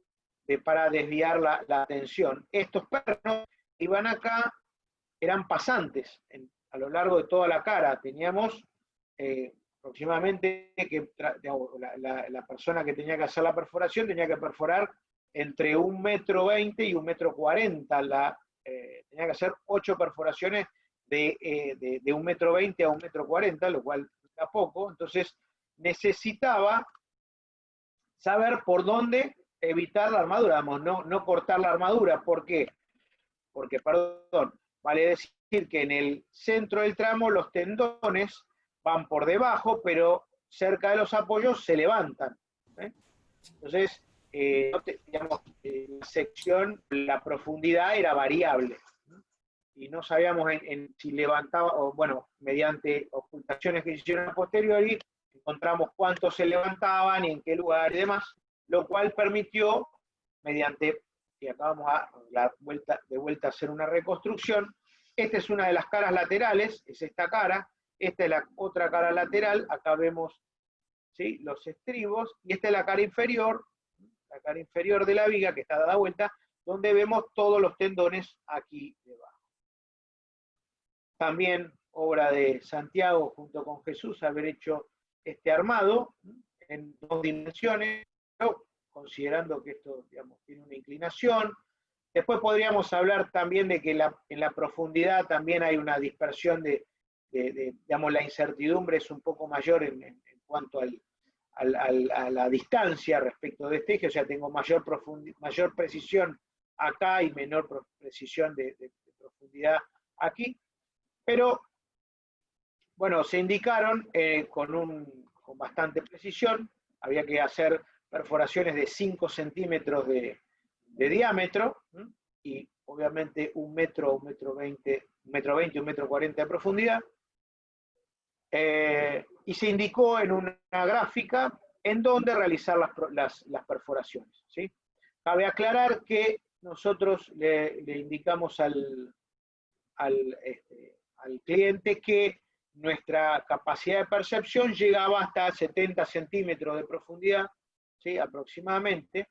para desviar la tensión. Estos pernos iban acá, eran pasantes a lo largo de toda la cara. Teníamos aproximadamente que la persona que tenía que hacer la perforación tenía que perforar entre 1,20 m y 1,40 m. Tenía que hacer 8 perforaciones de 1,20 m a 1,40 m, lo cual era poco. Entonces necesitaba saber por dónde evitar la armadura, no cortar la armadura. ¿Por qué? Porque, vale decir que en el centro del tramo los tendones van por debajo, pero cerca de los apoyos se levantan. Entonces, la sección, la profundidad era variable, y no sabíamos si levantaba, o bueno, mediante ocultaciones que se hicieron a posteriori, encontramos cuántos se levantaban y en qué lugar y demás, lo cual permitió, mediante, y acá vamos de vuelta a hacer una reconstrucción. Esta es una de las caras laterales, es esta cara. Esta es la otra cara lateral, acá vemos, ¿sí?, los estribos, y esta es la cara inferior de la viga, que está dada vuelta, donde vemos todos los tendones aquí debajo. También obra de Santiago junto con Jesús haber hecho este armado en 2 dimensiones, pero considerando que esto, digamos, tiene una inclinación. Después podríamos hablar también de que en la profundidad también hay una dispersión digamos, la incertidumbre es un poco mayor en cuanto a la distancia respecto de este eje, o sea, tengo mayor precisión acá y menor precisión de profundidad aquí. Pero, bueno, se indicaron con bastante precisión. Había que hacer perforaciones de 5 centímetros de diámetro, y obviamente 1,20 m, 1,40 m de profundidad. Y se indicó en una gráfica en dónde realizar las perforaciones, ¿sí? Cabe aclarar que nosotros le indicamos al cliente que nuestra capacidad de percepción llegaba hasta 70 centímetros de profundidad, ¿sí?, aproximadamente.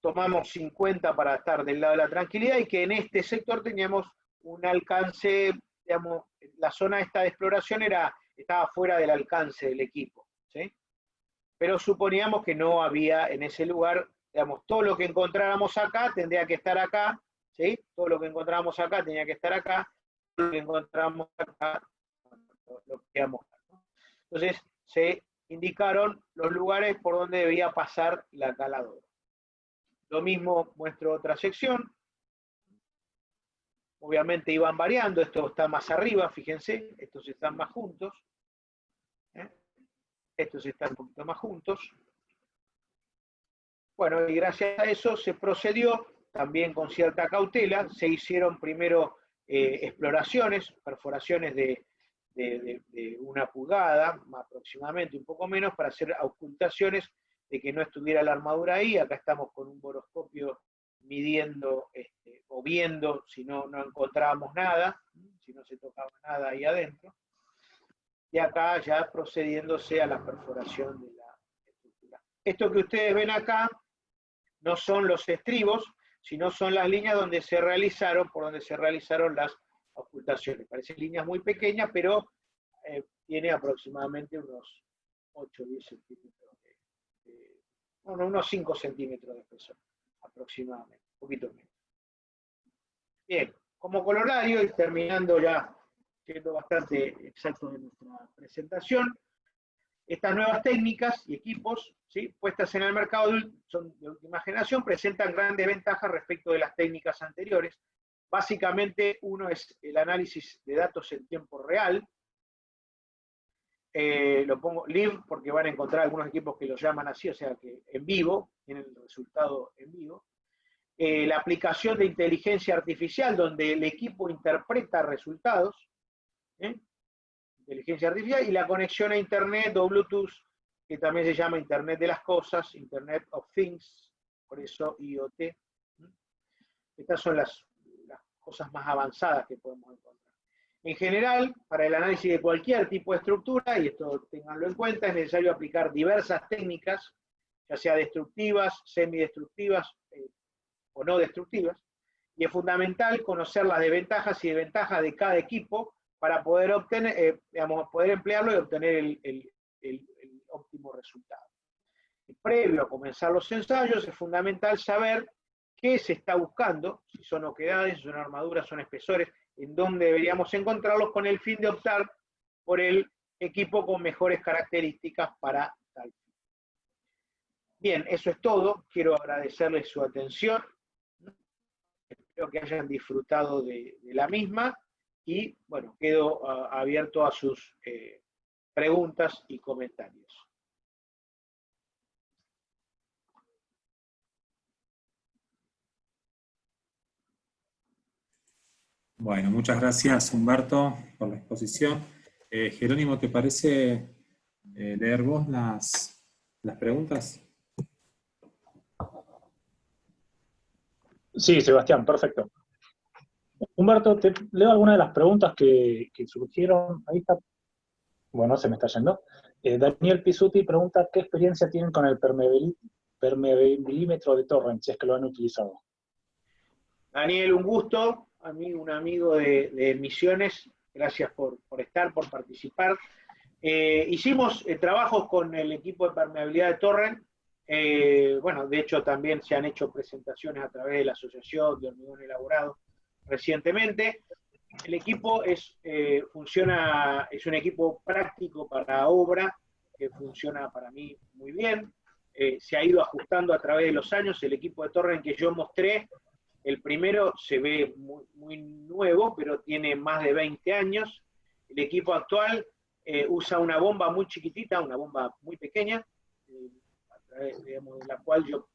Tomamos 50 para estar del lado de la tranquilidad, y que en este sector teníamos un alcance, digamos, la zona esta de exploración estaba fuera del alcance del equipo, ¿sí? Pero suponíamos que no había en ese lugar, digamos, todo lo que encontráramos acá tendría que estar acá, ¿sí? Todo lo que encontráramos acá tenía que estar acá, lo que encontramos acá, lo que vamos a mostrar, ¿no? Entonces, se indicaron los lugares por donde debía pasar la caladora. Lo mismo muestro otra sección. Obviamente iban variando, esto está más arriba, fíjense, estos están más juntos. Estos están un poquito más juntos. Bueno, y gracias a eso se procedió, también con cierta cautela, se hicieron primero exploraciones, perforaciones de 1 pulgada, aproximadamente, un poco menos, para hacer ocultaciones de que no estuviera la armadura ahí. Acá estamos con un boroscopio midiendo o viendo si no encontrábamos nada, si no se tocaba nada ahí adentro. Y acá ya procediéndose a la perforación de la estructura. Esto que ustedes ven acá no son los estribos, sino son las líneas por donde se realizaron las ocultaciones. Parecen líneas muy pequeñas, pero tiene aproximadamente unos 8 o 10 centímetros, unos 5 centímetros de espesor, aproximadamente, un poquito menos. Bien, como colorario, y terminando ya, siendo bastante exactos en nuestra presentación, estas nuevas técnicas y equipos, ¿sí?, puestas en el mercado, son de última generación, presentan grandes ventajas respecto de las técnicas anteriores. Básicamente, uno es el análisis de datos en tiempo real. Lo pongo live porque van a encontrar algunos equipos que lo llaman así, o sea que en vivo, tienen el resultado en vivo. La aplicación de inteligencia artificial, donde el equipo interpreta resultados, inteligencia artificial, y la conexión a Internet o Bluetooth, que también se llama Internet de las Cosas, Internet of Things, por eso IoT. Estas son las cosas más avanzadas que podemos encontrar. En general, para el análisis de cualquier tipo de estructura, y esto tenganlo en cuenta, es necesario aplicar diversas técnicas, ya sea destructivas, semidestructivas o no destructivas, y es fundamental conocer las desventajas y desventajas de cada equipo para poder obtener, poder emplearlo y obtener el óptimo resultado. Y previo a comenzar los ensayos, es fundamental saber qué se está buscando, si son oquedades, si son armaduras, son espesores, en dónde deberíamos encontrarlos, con el fin de optar por el equipo con mejores características para tal fin. Bien, eso es todo. Quiero agradecerles su atención. Espero que hayan disfrutado de la misma y, bueno, quedo abierto a sus preguntas y comentarios. Bueno, muchas gracias, Humberto, por la exposición. Jerónimo, ¿te parece leer vos las preguntas? Sí, Sebastián, perfecto. Humberto, te leo algunas de las preguntas que surgieron. Ahí está. Bueno, se me está yendo. Daniel Pisuti pregunta, ¿qué experiencia tienen con el permeabiliímetro de Torrent, si es que lo han utilizado? Daniel, un gusto. A mí, un amigo de Misiones. Gracias por estar, por participar. Hicimos trabajos con el equipo de permeabilidad de Torrent. Bueno, de hecho también se han hecho presentaciones a través de la Asociación de Hormigón Elaborado recientemente. El equipo es un equipo práctico para obra, que funciona para mí muy bien. Se ha ido ajustando a través de los años. El equipo de Torrent que yo mostré, el primero se ve muy nuevo, pero tiene más de 20 años. El equipo actual usa una bomba muy chiquitita, una bomba muy pequeña, digamos, de la cual yo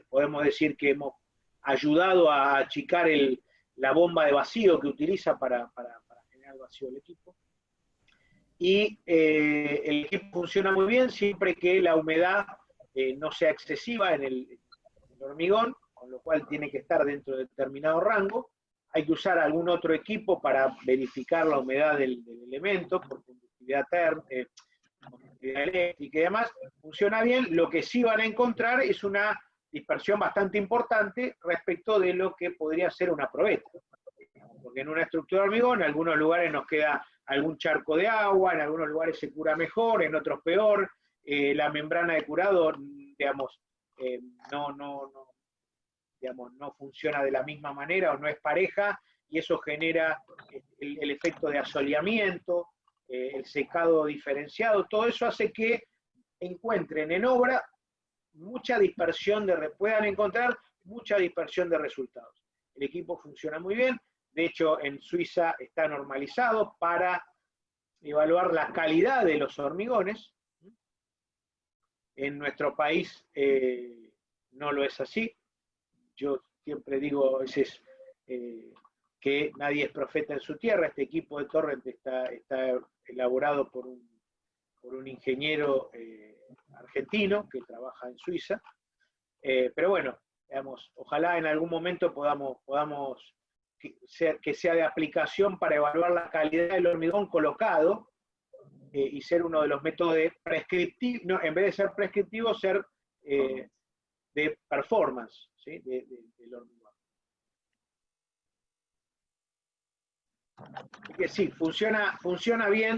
podemos decir que hemos ayudado a achicar la bomba de vacío que utiliza para generar vacío el equipo. Y el equipo funciona muy bien siempre que la humedad no sea excesiva en el hormigón, con lo cual tiene que estar dentro de determinado rango. Hay que usar algún otro equipo para verificar la humedad del elemento, por conductividad eléctrica y demás. Funciona bien. Lo que sí van a encontrar es una dispersión bastante importante respecto de lo que podría ser una probeta. Porque en una estructura de hormigón, en algunos lugares nos queda algún charco de agua, en algunos lugares se cura mejor, en otros peor. La membrana de curado, digamos, no funciona de la misma manera o no es pareja y eso genera el efecto de asoleamiento, el secado diferenciado, todo eso hace que encuentren en obra mucha dispersión puedan encontrar mucha dispersión de resultados. El equipo funciona muy bien, de hecho en Suiza está normalizado para evaluar la calidad de los hormigones. En nuestro país no lo es así. Yo siempre digo a veces que nadie es profeta en su tierra. Este equipo de Torrent está elaborado por un ingeniero argentino que trabaja en Suiza. Pero bueno, digamos, ojalá en algún momento podamos que sea de aplicación para evaluar la calidad del hormigón colocado y ser uno de los métodos de prescriptivo, no, en vez de ser prescriptivo, ser de performance, ¿sí? del hormigón. Así que sí, funciona bien,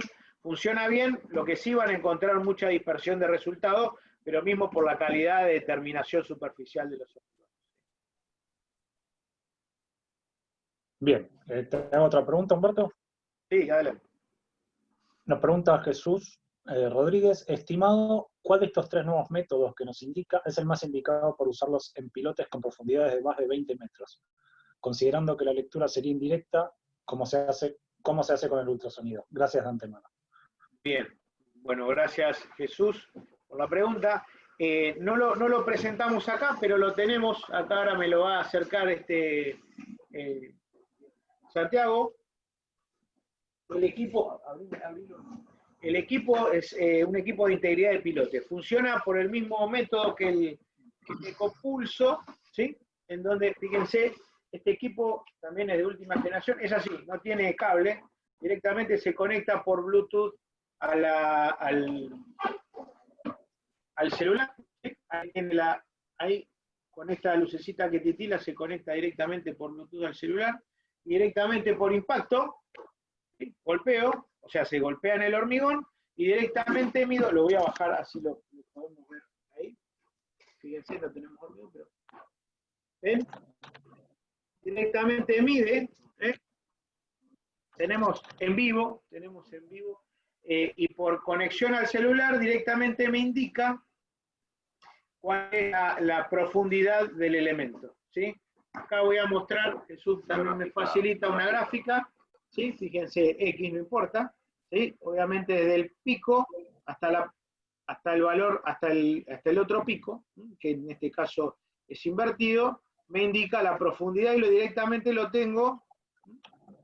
lo que sí van a encontrar mucha dispersión de resultados, pero mismo por la calidad de determinación superficial de los hormigones. Bien, ¿te hago otra pregunta, Humberto? Sí, adelante. Nos pregunta Jesús Rodríguez, estimado, ¿cuál de estos 3 nuevos métodos que nos indica es el más indicado por usarlos en pilotes con profundidades de más de 20 metros? Considerando que la lectura sería indirecta, ¿cómo se hace con el ultrasonido? Gracias de antemano. Bien, bueno, gracias Jesús por la pregunta. No lo presentamos acá, pero lo tenemos, acá ahora me lo va a acercar Santiago. El equipo es un equipo de integridad de pilote. Funciona por el mismo método que el Ecopulso, ¿sí? En donde, fíjense, este equipo también es de última generación, es así, no tiene cable, directamente se conecta por Bluetooth al celular. ¿Sí? Ahí con esta lucecita que titila se conecta directamente por Bluetooth al celular, y directamente por impacto, ¿sí? Golpeo, o sea, se golpea en el hormigón, y directamente mido, lo voy a bajar así lo podemos ver ahí. Fíjense, no tenemos hormigón, pero ¿ven? Directamente mide, tenemos en vivo, y por conexión al celular directamente me indica cuál es la profundidad del elemento, ¿sí? Acá voy a mostrar, Jesús también me facilita una gráfica, ¿sí? Fíjense, X no importa, ¿sí? Obviamente desde el pico hasta el valor, hasta el otro pico, que en este caso es invertido, me indica la profundidad y directamente lo tengo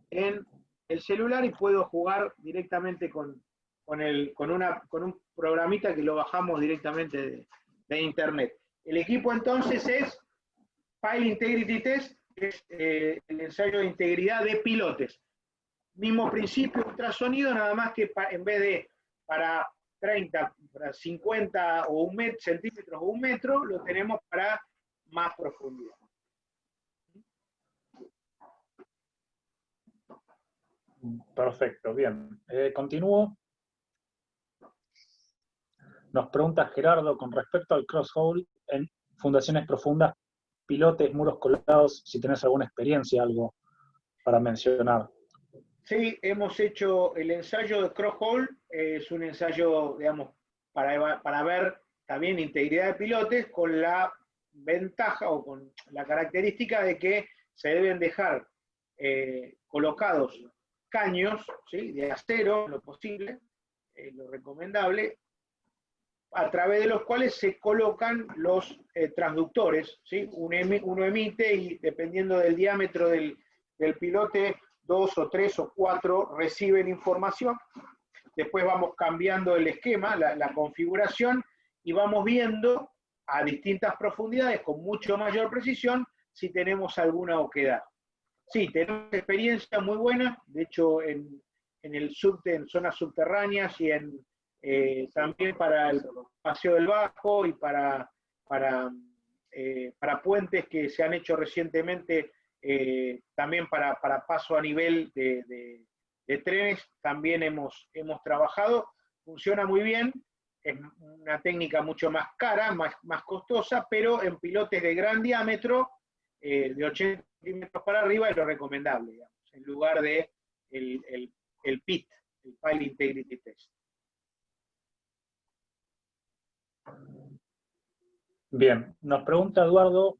en el celular y puedo jugar directamente con un programita que lo bajamos directamente de internet. El equipo entonces es Pile Integrity Test, que es el ensayo de integridad de pilotes. Mismo principio, ultrasonido, nada más que en vez de para 30, para 50 o centímetros o 1 metro, lo tenemos para más profundidad. Perfecto, bien. Continúo. Nos pregunta Gerardo con respecto al cross-hole en fundaciones profundas, pilotes, muros colgados, si tenés alguna experiencia, algo para mencionar. Sí, hemos hecho el ensayo de cross-hole, es un ensayo, digamos, para ver también integridad de pilotes, con la ventaja o con la característica de que se deben dejar colocados caños, ¿sí? De acero, lo posible, lo recomendable, a través de los cuales se colocan los transductores, ¿sí? Uno emite y dependiendo del diámetro del pilote, 2 o 3 o 4 reciben información. Después vamos cambiando el esquema, la configuración, y vamos viendo a distintas profundidades con mucho mayor precisión si tenemos alguna oquedad. Sí, tenemos experiencia muy buena, de hecho en zonas subterráneas y también para el Paseo del Bajo y para puentes que se han hecho recientemente, también para paso a nivel de trenes, también hemos trabajado. Funciona muy bien, es una técnica mucho más cara, más costosa, pero en pilotes de gran diámetro, de 80 centímetros para arriba, es lo recomendable, digamos. en lugar de el PIT, el Pile Integrity Test. Bien, nos pregunta Eduardo,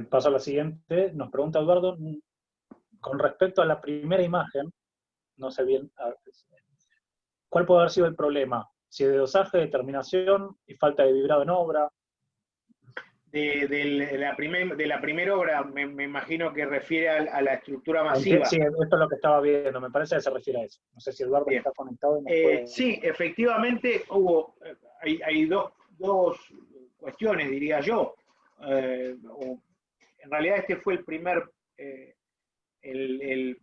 paso a la siguiente, nos pregunta Eduardo, con respecto a la primera imagen, no sé bien, ¿cuál puede haber sido el problema? Si de dosaje, determinación y falta de vibrado en obra. De la primera obra, me imagino que refiere a la estructura masiva. Sí, esto es lo que estaba viendo, me parece que se refiere a eso. No sé si Eduardo está conectado. Y nos puede... Sí, efectivamente hay dos cuestiones, diría yo. En realidad este fue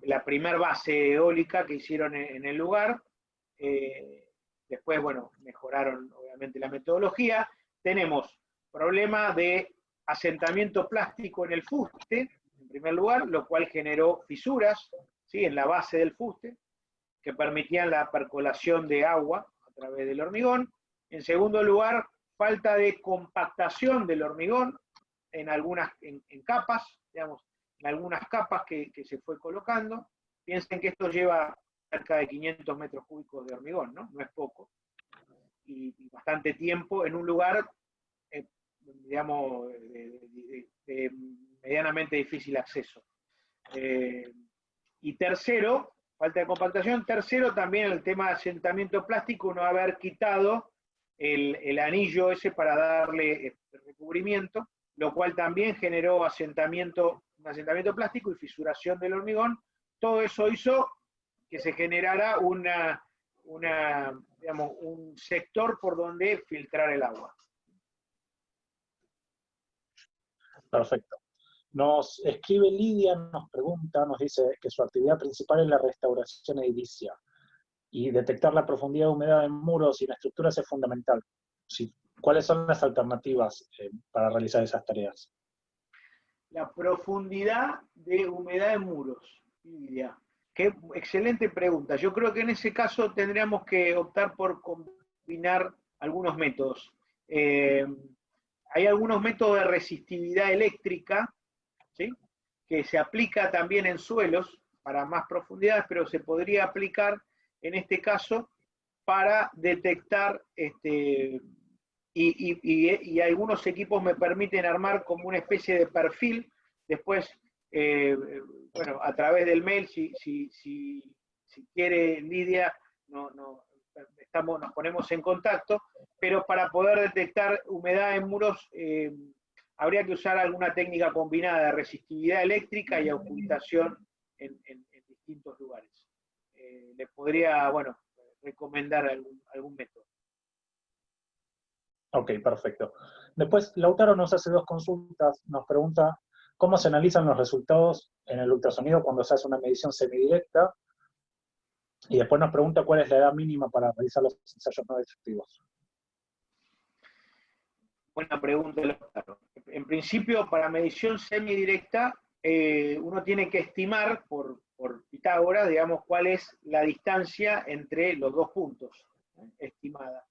la primer base eólica que hicieron en el lugar. Después, bueno, mejoraron obviamente la metodología. Tenemos problema de asentamiento plástico en el fuste, en primer lugar, lo cual generó fisuras, ¿sí?, en la base del fuste, que permitían la percolación de agua a través del hormigón. En segundo lugar, falta de compactación del hormigón en capas, digamos, en algunas capas que se fue colocando. Piensen que esto lleva cerca de 500 metros cúbicos de hormigón, ¿no? No es poco. Y bastante tiempo en un lugar, digamos, de medianamente difícil acceso. Y tercero, falta de compactación. Tercero, también el tema de asentamiento plástico, no haber quitado el anillo ese para darle recubrimiento, lo cual también generó un asentamiento plástico y fisuración del hormigón. Todo eso hizo que se generara digamos, un sector por donde filtrar el agua. Perfecto. Nos escribe Lidia, nos pregunta, nos dice que su actividad principal es la restauración edilicia y detectar la profundidad de humedad en muros y en estructuras es fundamental. Sí. ¿Cuáles son las alternativas para realizar esas tareas? La profundidad de humedad en muros, Lidia. Qué excelente pregunta. Yo creo que en ese caso tendríamos que optar por combinar algunos métodos. Hay algunos métodos de resistividad eléctrica, ¿sí?, que se aplica también en suelos para más profundidades, pero se podría aplicar en este caso para detectar, y algunos equipos me permiten armar como una especie de perfil. Después, bueno, a través del mail, si quiere Lidia, nos ponemos en contacto, pero para poder detectar humedad en muros habría que usar alguna técnica combinada de resistividad eléctrica y ocultación en distintos lugares. Les podría, bueno, recomendar algún método. Ok, perfecto. Después, Lautaro nos hace dos consultas, nos pregunta cómo se analizan los resultados en el ultrasonido cuando se hace una medición semidirecta, y después nos pregunta cuál es la edad mínima para realizar los ensayos no destructivos. Buena pregunta, Lautaro. En principio, para medición semidirecta, uno tiene que estimar por Pitágoras, digamos, cuál es la distancia entre los dos puntos, estimada.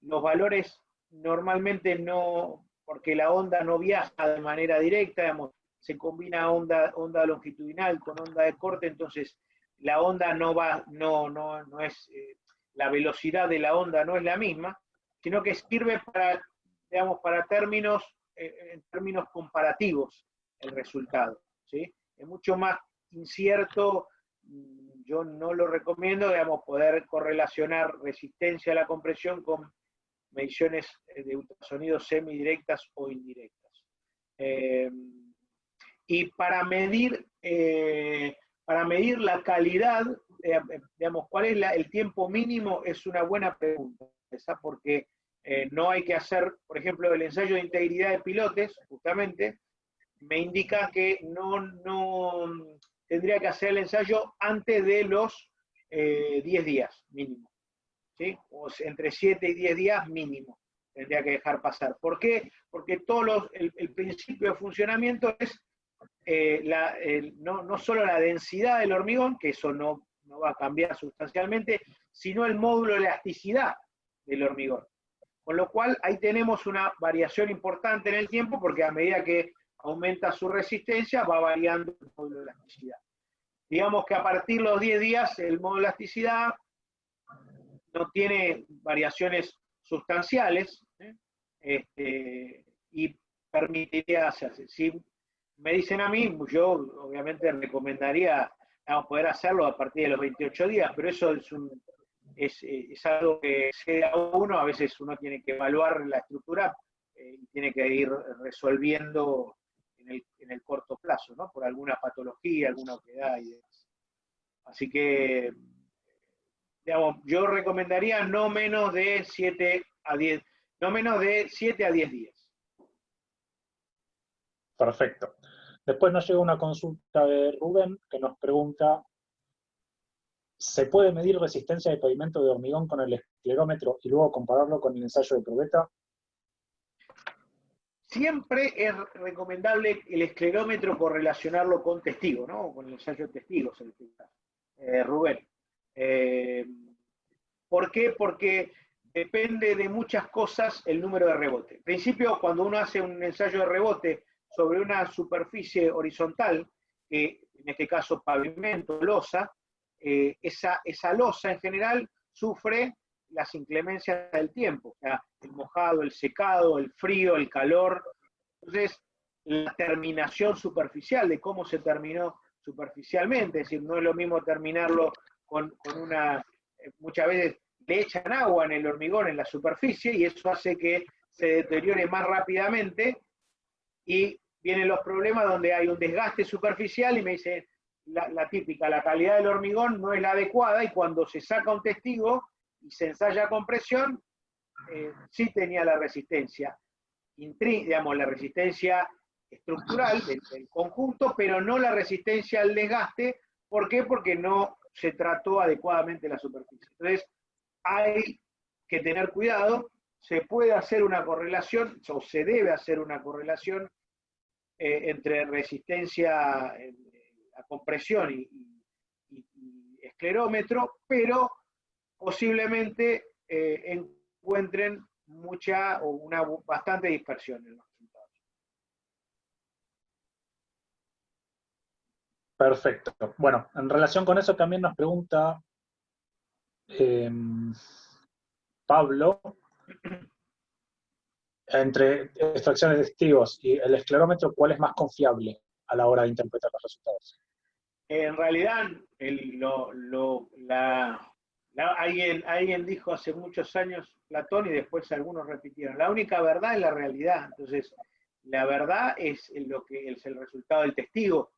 Los valores normalmente no, porque la onda no viaja de manera directa, digamos, se combina onda longitudinal con onda de corte, entonces la onda no es, la velocidad de la onda no es la misma, sino que sirve para, digamos, en términos comparativos el resultado, ¿sí? Es mucho más incierto, yo no lo recomiendo, digamos, poder correlacionar resistencia a la compresión con mediciones de ultrasonido semidirectas o indirectas. Y para medir la calidad, digamos, ¿cuál es el tiempo mínimo? Es una buena pregunta, ¿sabes? Porque no hay que hacer, por ejemplo, el ensayo de integridad de pilotes, justamente, me indica que no tendría que hacer el ensayo antes de los 10 días mínimo, ¿sí? O entre 7 y 10 días mínimo tendría que dejar pasar. ¿Por qué? Porque el principio de funcionamiento es no solo la densidad del hormigón, que eso no va a cambiar sustancialmente, sino el módulo de elasticidad del hormigón. Con lo cual, ahí tenemos una variación importante en el tiempo, porque a medida que aumenta su resistencia, va variando el módulo de elasticidad. digamos que a partir de los 10 días el modo elasticidad no tiene variaciones sustanciales, y permitiría hacerse. Si me dicen a mí, yo obviamente recomendaría poder hacerlo a partir de los 28 días, pero eso es algo que sea uno, a veces uno tiene que evaluar la estructura y tiene que ir resolviendo en el corto plazo, ¿no? Por alguna patología, alguna oquedad y demás. Así que, digamos, yo recomendaría no menos de 7 a 10 días. Perfecto. Después nos llega una consulta de Rubén que nos pregunta: ¿se puede medir resistencia de pavimento de hormigón con el esclerómetro y luego compararlo con el ensayo de probeta? Siempre es recomendable el esclerómetro correlacionarlo con testigo, ¿no? Con el ensayo de testigos, en este caso. Rubén. ¿Por qué? Porque depende de muchas cosas el número de rebote. En principio, cuando uno hace un ensayo de rebote sobre una superficie horizontal, que en este caso pavimento, losa, esa losa en general sufre las inclemencias del tiempo, o sea, el mojado, el secado, el frío, el calor. Entonces, la terminación superficial de cómo se terminó superficialmente, es decir, no es lo mismo terminarlo con una, muchas veces le echan agua en el hormigón, en la superficie, y eso hace que se deteriore más rápidamente, y vienen los problemas donde hay un desgaste superficial y me dicen, la típica, la calidad del hormigón no es la adecuada, y cuando se saca un testigo y se ensaya con presión, sí tenía la resistencia, digamos, la resistencia estructural del conjunto, pero no la resistencia al desgaste. ¿Por qué? Porque no se trató adecuadamente la superficie. Entonces, hay que tener cuidado. Se puede hacer una correlación, o se debe hacer una correlación entre resistencia a compresión y esclerómetro, pero posiblemente encuentren mucha o una bastante dispersión en los resultados. Perfecto. Bueno, en relación con eso también nos pregunta Pablo, entre extracciones de testigos y el esclerómetro, ¿cuál es más confiable a la hora de interpretar los resultados? En realidad, alguien dijo hace muchos años, Platón, y después algunos repitieron, la única verdad es la realidad. Entonces, la verdad es lo que es el resultado del testigo,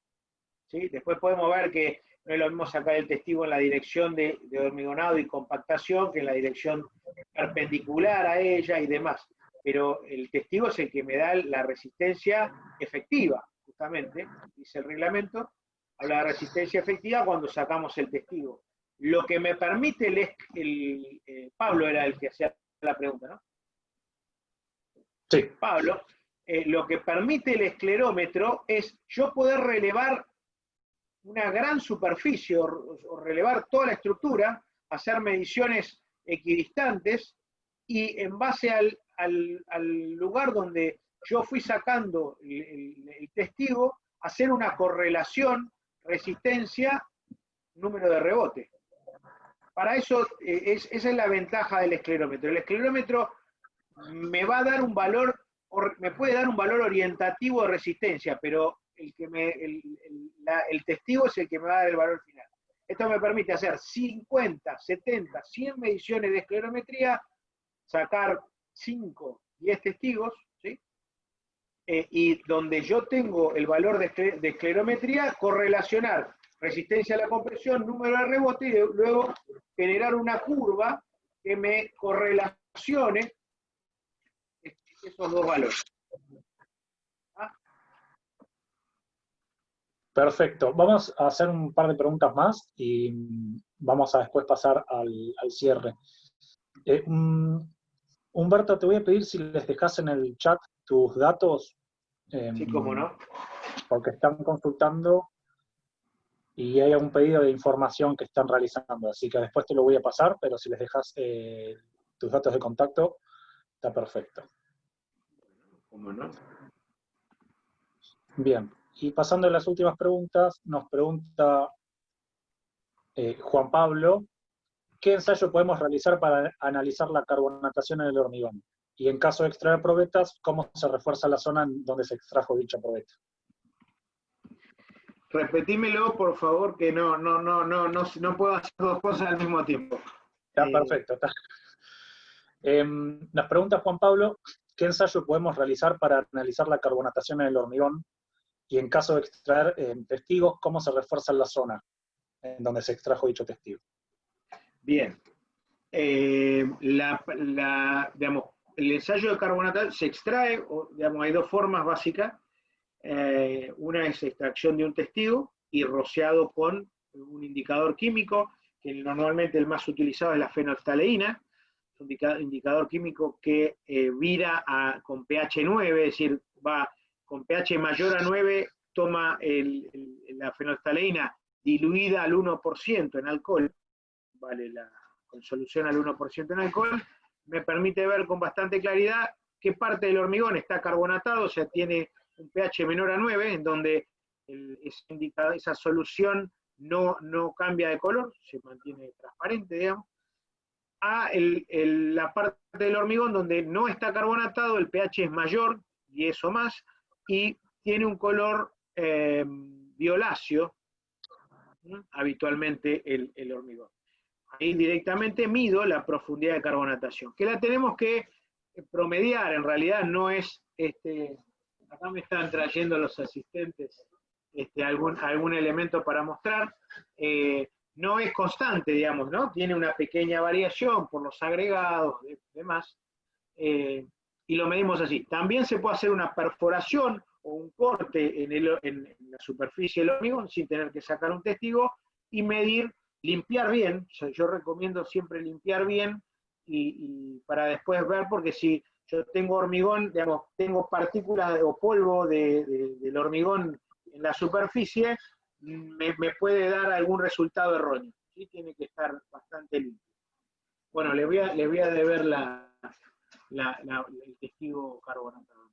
¿sí? Después podemos ver que no es lo mismo sacar el testigo en la dirección de hormigonado y compactación que en la dirección perpendicular a ella y demás. Pero el testigo es el que me da la resistencia efectiva, justamente, dice el reglamento, habla de resistencia efectiva cuando sacamos el testigo. Lo que me permite Pablo era el que hacía la pregunta, ¿no? Sí. Pablo, lo que permite el esclerómetro es yo poder relevar una gran superficie o relevar toda la estructura, hacer mediciones equidistantes, y en base al lugar donde yo fui sacando el testigo, hacer una correlación resistencia, número de rebote. Para eso, esa es la ventaja del esclerómetro. El esclerómetro me va a dar un valor, me puede dar un valor orientativo de resistencia, pero el testigo es el que me va a dar el valor final. Esto me permite hacer 50, 70, 100 mediciones de esclerometría, sacar 5, 10 testigos, ¿sí? Y donde yo tengo el valor de esclerometría, correlacionar resistencia a la compresión, número de rebote, y luego generar una curva que me correlacione esos dos valores. ¿Ah? Perfecto. Vamos a hacer un par de preguntas más y vamos a después pasar al cierre. Humberto, te voy a pedir si les dejas en el chat tus datos. Sí, cómo no. Porque están consultando y hay un pedido de información que están realizando, así que después te lo voy a pasar, pero si les dejas tus datos de contacto, está perfecto. ¿Cómo no? Bien, y pasando a las últimas preguntas, nos pregunta Juan Pablo, ¿qué ensayo podemos realizar para analizar la carbonatación en el hormigón? Y en caso de extraer probetas, ¿cómo se refuerza la zona en donde se extrajo dicha probeta? Repetímelo, por favor, que no puedo hacer dos cosas al mismo tiempo. Está perfecto. Está. Nos pregunta Juan Pablo, ¿qué ensayo podemos realizar para analizar la carbonatación en el hormigón? Y en caso de extraer testigos, ¿cómo se refuerza la zona en donde se extrajo dicho testigo? Bien. Digamos, el ensayo de carbonatación se extrae, digamos, hay dos formas básicas. Una es extracción de un testigo y rociado con un indicador químico, que normalmente el más utilizado es la fenolftaleína, es un indicador químico que vira con pH 9, es decir, va con pH mayor a 9, toma la fenolftaleína diluida al 1% en alcohol, vale, con solución al 1% en alcohol, me permite ver con bastante claridad qué parte del hormigón está carbonatado, o sea, tiene un pH menor a 9, en donde esa solución no cambia de color, se mantiene transparente, digamos, a la parte del hormigón donde no está carbonatado, el pH es mayor, 10 o más, y tiene un color violáceo, habitualmente el hormigón. Ahí directamente mido la profundidad de carbonatación, que la tenemos que promediar, en realidad no es, acá me están trayendo los asistentes algún elemento para mostrar, no es constante, digamos, ¿no? Tiene una pequeña variación por los agregados, demás, y lo medimos así. También se puede hacer una perforación o un corte en la superficie del hormigón sin tener que sacar un testigo y medir, limpiar bien. O sea, yo recomiendo siempre limpiar bien y para después ver, porque si yo tengo hormigón, digamos, tengo partículas o polvo del hormigón en la superficie, me puede dar algún resultado erróneo, ¿sí? Tiene que estar bastante limpio. Bueno, les voy a deber el testigo carbonatado.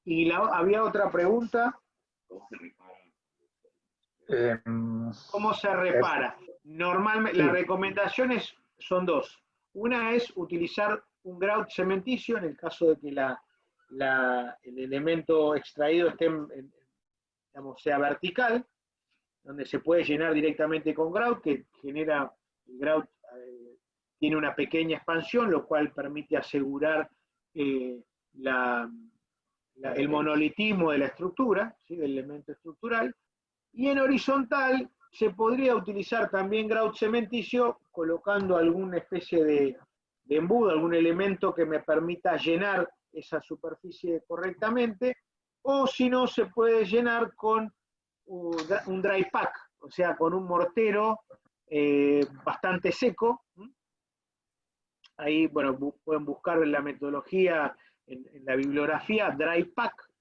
Y había otra pregunta. ¿Cómo se repara? Normalmente, las recomendaciones son dos. Una es utilizar un grout cementicio en el caso de que el elemento extraído esté, digamos, sea vertical, donde se puede llenar directamente con grout, que genera, el grout tiene una pequeña expansión, lo cual permite asegurar el monolitismo de la estructura, ¿sí? Del elemento estructural. Y en horizontal se podría utilizar también grout cementicio colocando alguna especie de embudo, algún elemento que me permita llenar esa superficie correctamente, o si no, se puede llenar con un dry pack, o sea, con un mortero bastante seco. Ahí, bueno, pueden buscar en la metodología, en la bibliografía, dry pack,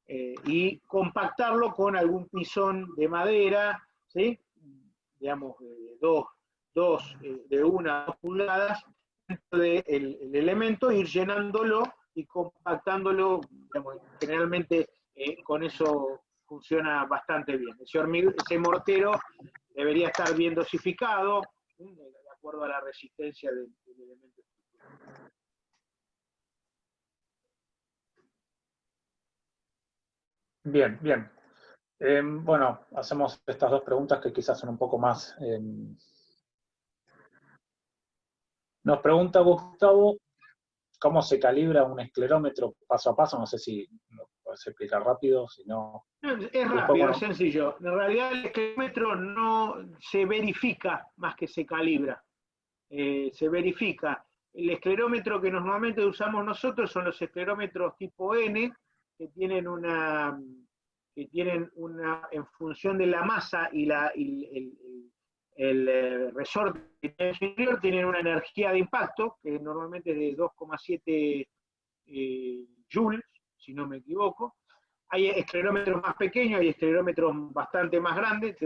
y compactarlo con algún pisón de madera, ¿sí? Digamos, de 1 a 2 pulgadas, dentro del elemento, ir llenándolo y compactándolo, digamos, generalmente con eso funciona bastante bien. Ese mortero debería estar bien dosificado, de acuerdo a la resistencia del elemento. Bien, bien. Bueno, hacemos estas dos preguntas que quizás son un poco más... Nos pregunta Gustavo, ¿cómo se calibra un esclerómetro paso a paso? No sé si lo puedes explicar rápido, si no... Es rápido, es sencillo. En realidad el esclerómetro no se verifica más que se calibra. Se verifica. El esclerómetro que normalmente usamos nosotros son los esclerómetros tipo N, que tienen una, en función de la masa y el resorte inferior, tienen una energía de impacto, que normalmente es de 2,7 joules, si no me equivoco. Hay esclerómetros más pequeños, hay esclerómetros bastante más grandes.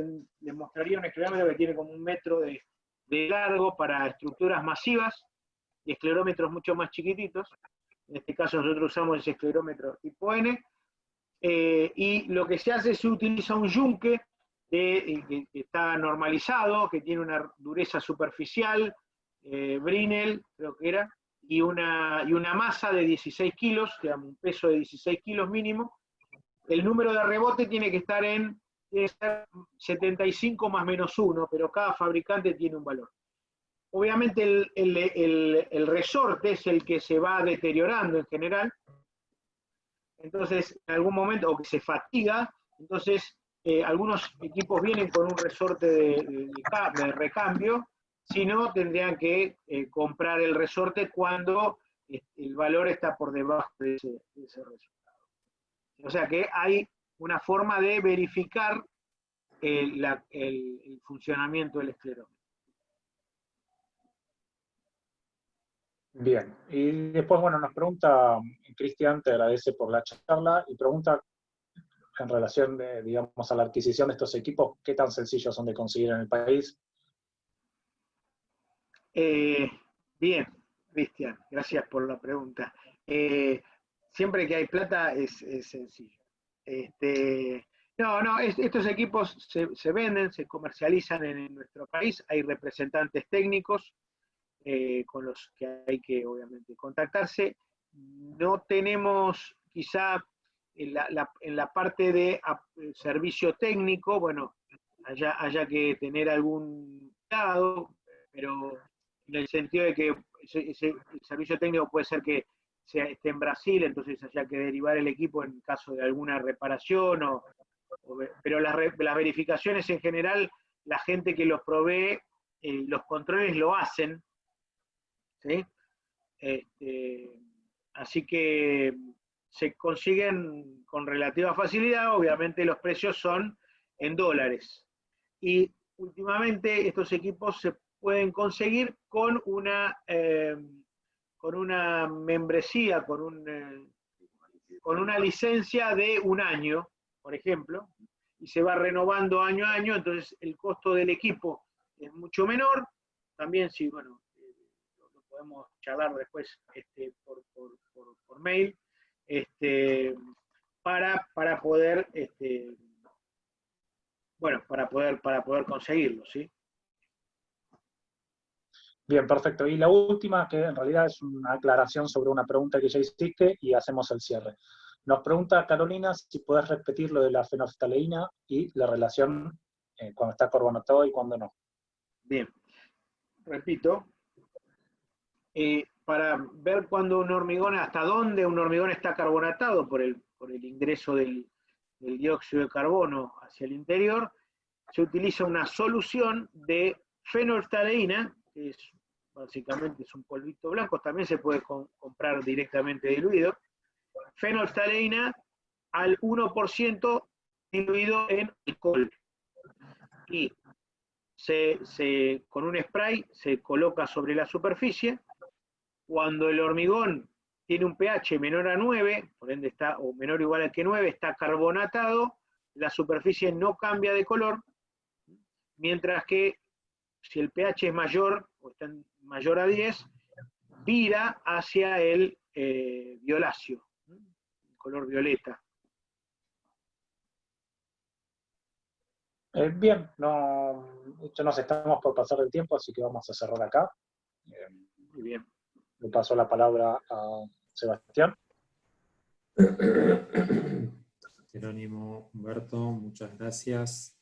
Les mostraría un esclerómetro que tiene como 1 metro de largo para estructuras masivas, y esclerómetros mucho más chiquititos. En este caso nosotros usamos ese esclerómetro tipo N, y lo que se hace es se utiliza un yunque que está normalizado, que tiene una dureza superficial, Brinell, creo que era, y una masa de 16 kilos, digamos, un peso de 16 kilos mínimo. El número de rebote tiene que estar en 75 más menos 1, pero cada fabricante tiene un valor. Obviamente el resorte es el que se va deteriorando en general, entonces en algún momento, o que se fatiga, entonces algunos equipos vienen con un resorte de recambio, si no tendrían que comprar el resorte cuando el valor está por debajo de ese resultado. O sea que hay una forma de verificar el funcionamiento del esclerómetro. Bien, y después, bueno, nos pregunta Cristian, te agradece por la charla, y pregunta en relación, digamos, a la adquisición de estos equipos, ¿qué tan sencillos son de conseguir en el país? Bien, Cristian, gracias por la pregunta. Siempre que hay plata es sencillo. Estos equipos se venden, se comercializan en nuestro país, hay representantes técnicos con los que hay que obviamente contactarse. No tenemos quizá en la parte de servicio técnico, bueno, haya que tener algún cuidado, pero en el sentido de que el servicio técnico puede ser que esté en Brasil, entonces haya que derivar el equipo en caso de alguna reparación, pero las verificaciones en general, la gente que los provee, los controles lo hacen, ¿sí? Así que se consiguen con relativa facilidad, obviamente los precios son en dólares. Y últimamente estos equipos se pueden conseguir con una membresía, con una licencia de un año, por ejemplo, y se va renovando año a año, entonces el costo del equipo es mucho menor. También, sí, bueno, lo podemos charlar después por mail, para poder para poder conseguirlo, ¿sí? Bien, perfecto. Y la última, que en realidad es una aclaración sobre una pregunta que ya hiciste, y hacemos el cierre. Nos pregunta Carolina si puedes repetir lo de la fenolftaleína y la relación cuando está carbonatado y cuando no. Bien, repito. Para ver cuando un hormigón, hasta dónde un hormigón está carbonatado por el ingreso del dióxido de carbono hacia el interior, se utiliza una solución de fenolftaleína, que básicamente es un polvito blanco, también se puede comprar directamente diluido, fenolftaleína al 1% diluido en alcohol. Y con un spray se coloca sobre la superficie. Cuando el hormigón tiene un pH menor a 9, por ende o menor o igual al que 9, está carbonatado, la superficie no cambia de color, mientras que si el pH es mayor, o está mayor a 10, vira hacia el violáceo, el color violeta. Bien, ya nos estamos por pasar el tiempo, así que vamos a cerrar acá. Muy bien. Le paso la palabra a Sebastián. Jerónimo, Humberto, muchas gracias.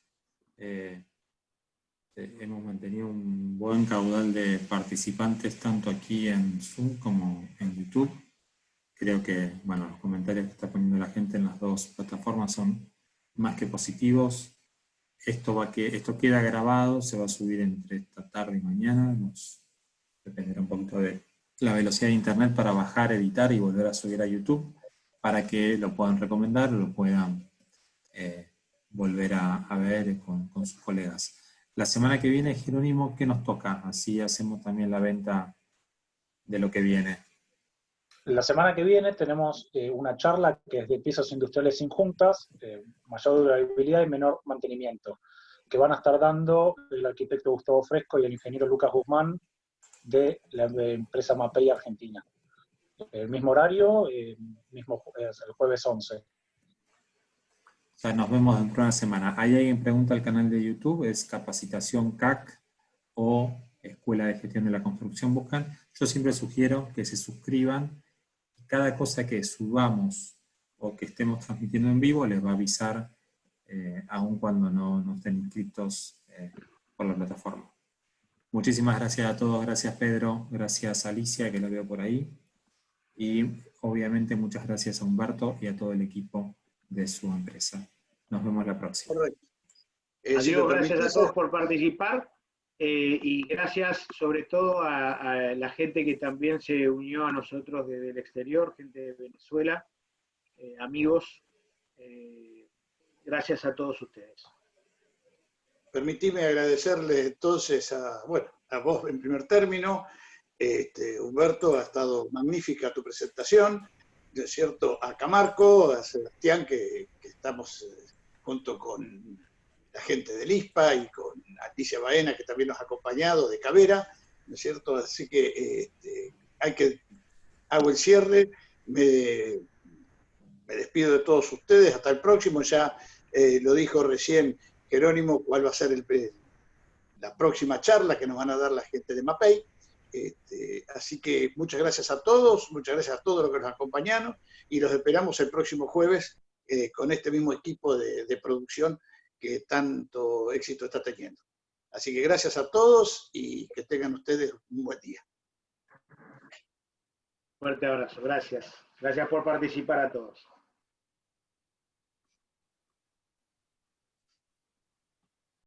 Hemos mantenido un buen caudal de participantes tanto aquí en Zoom como en YouTube. Creo que los comentarios que está poniendo la gente en las dos plataformas son más que positivos. Esto queda grabado, se va a subir entre esta tarde y mañana. Dependerá un poquito de la velocidad de internet para bajar, editar y volver a subir a YouTube, para que lo puedan recomendar, lo puedan volver a ver con sus colegas. La semana que viene, Jerónimo, ¿qué nos toca? Así hacemos también la venta de lo que viene. La semana que viene tenemos una charla que es de piezas industriales sin juntas, mayor durabilidad y menor mantenimiento, que van a estar dando el arquitecto Gustavo Fresco y el ingeniero Lucas Guzmán de la empresa Mapei Argentina. El mismo horario, el jueves 11. Ya nos vemos dentro de una semana. Ahí alguien pregunta al canal de YouTube, es Capacitación CAC o Escuela de Gestión de la Construcción. Buscan. Yo siempre sugiero que se suscriban. Cada cosa que subamos o que estemos transmitiendo en vivo les va a avisar aun cuando no estén inscritos por la plataforma. Muchísimas gracias a todos, gracias Pedro, gracias Alicia, que la veo por ahí, y obviamente muchas gracias a Humberto y a todo el equipo de su empresa. Nos vemos la próxima. Correcto. Adiós, gracias a todos por participar y gracias sobre todo a la gente que también se unió a nosotros desde el exterior, gente de Venezuela, amigos, gracias a todos ustedes. Permitime agradecerle entonces a vos en primer término. Humberto, ha estado magnífica tu presentación, ¿no es cierto? A Camarco, a Sebastián, que estamos junto con la gente del ISPA y con Alicia Baena, que también nos ha acompañado, de Cavera, ¿no es cierto? Así que hago el cierre, me despido de todos ustedes, hasta el próximo. Ya lo dijo recién Jerónimo, cuál va a ser la próxima charla que nos van a dar la gente de MAPEI. Así que muchas gracias a todos, muchas gracias a todos los que nos acompañaron y los esperamos el próximo jueves con este mismo equipo de producción que tanto éxito está teniendo. Así que gracias a todos y que tengan ustedes un buen día. Fuerte abrazo, gracias. Gracias por participar a todos.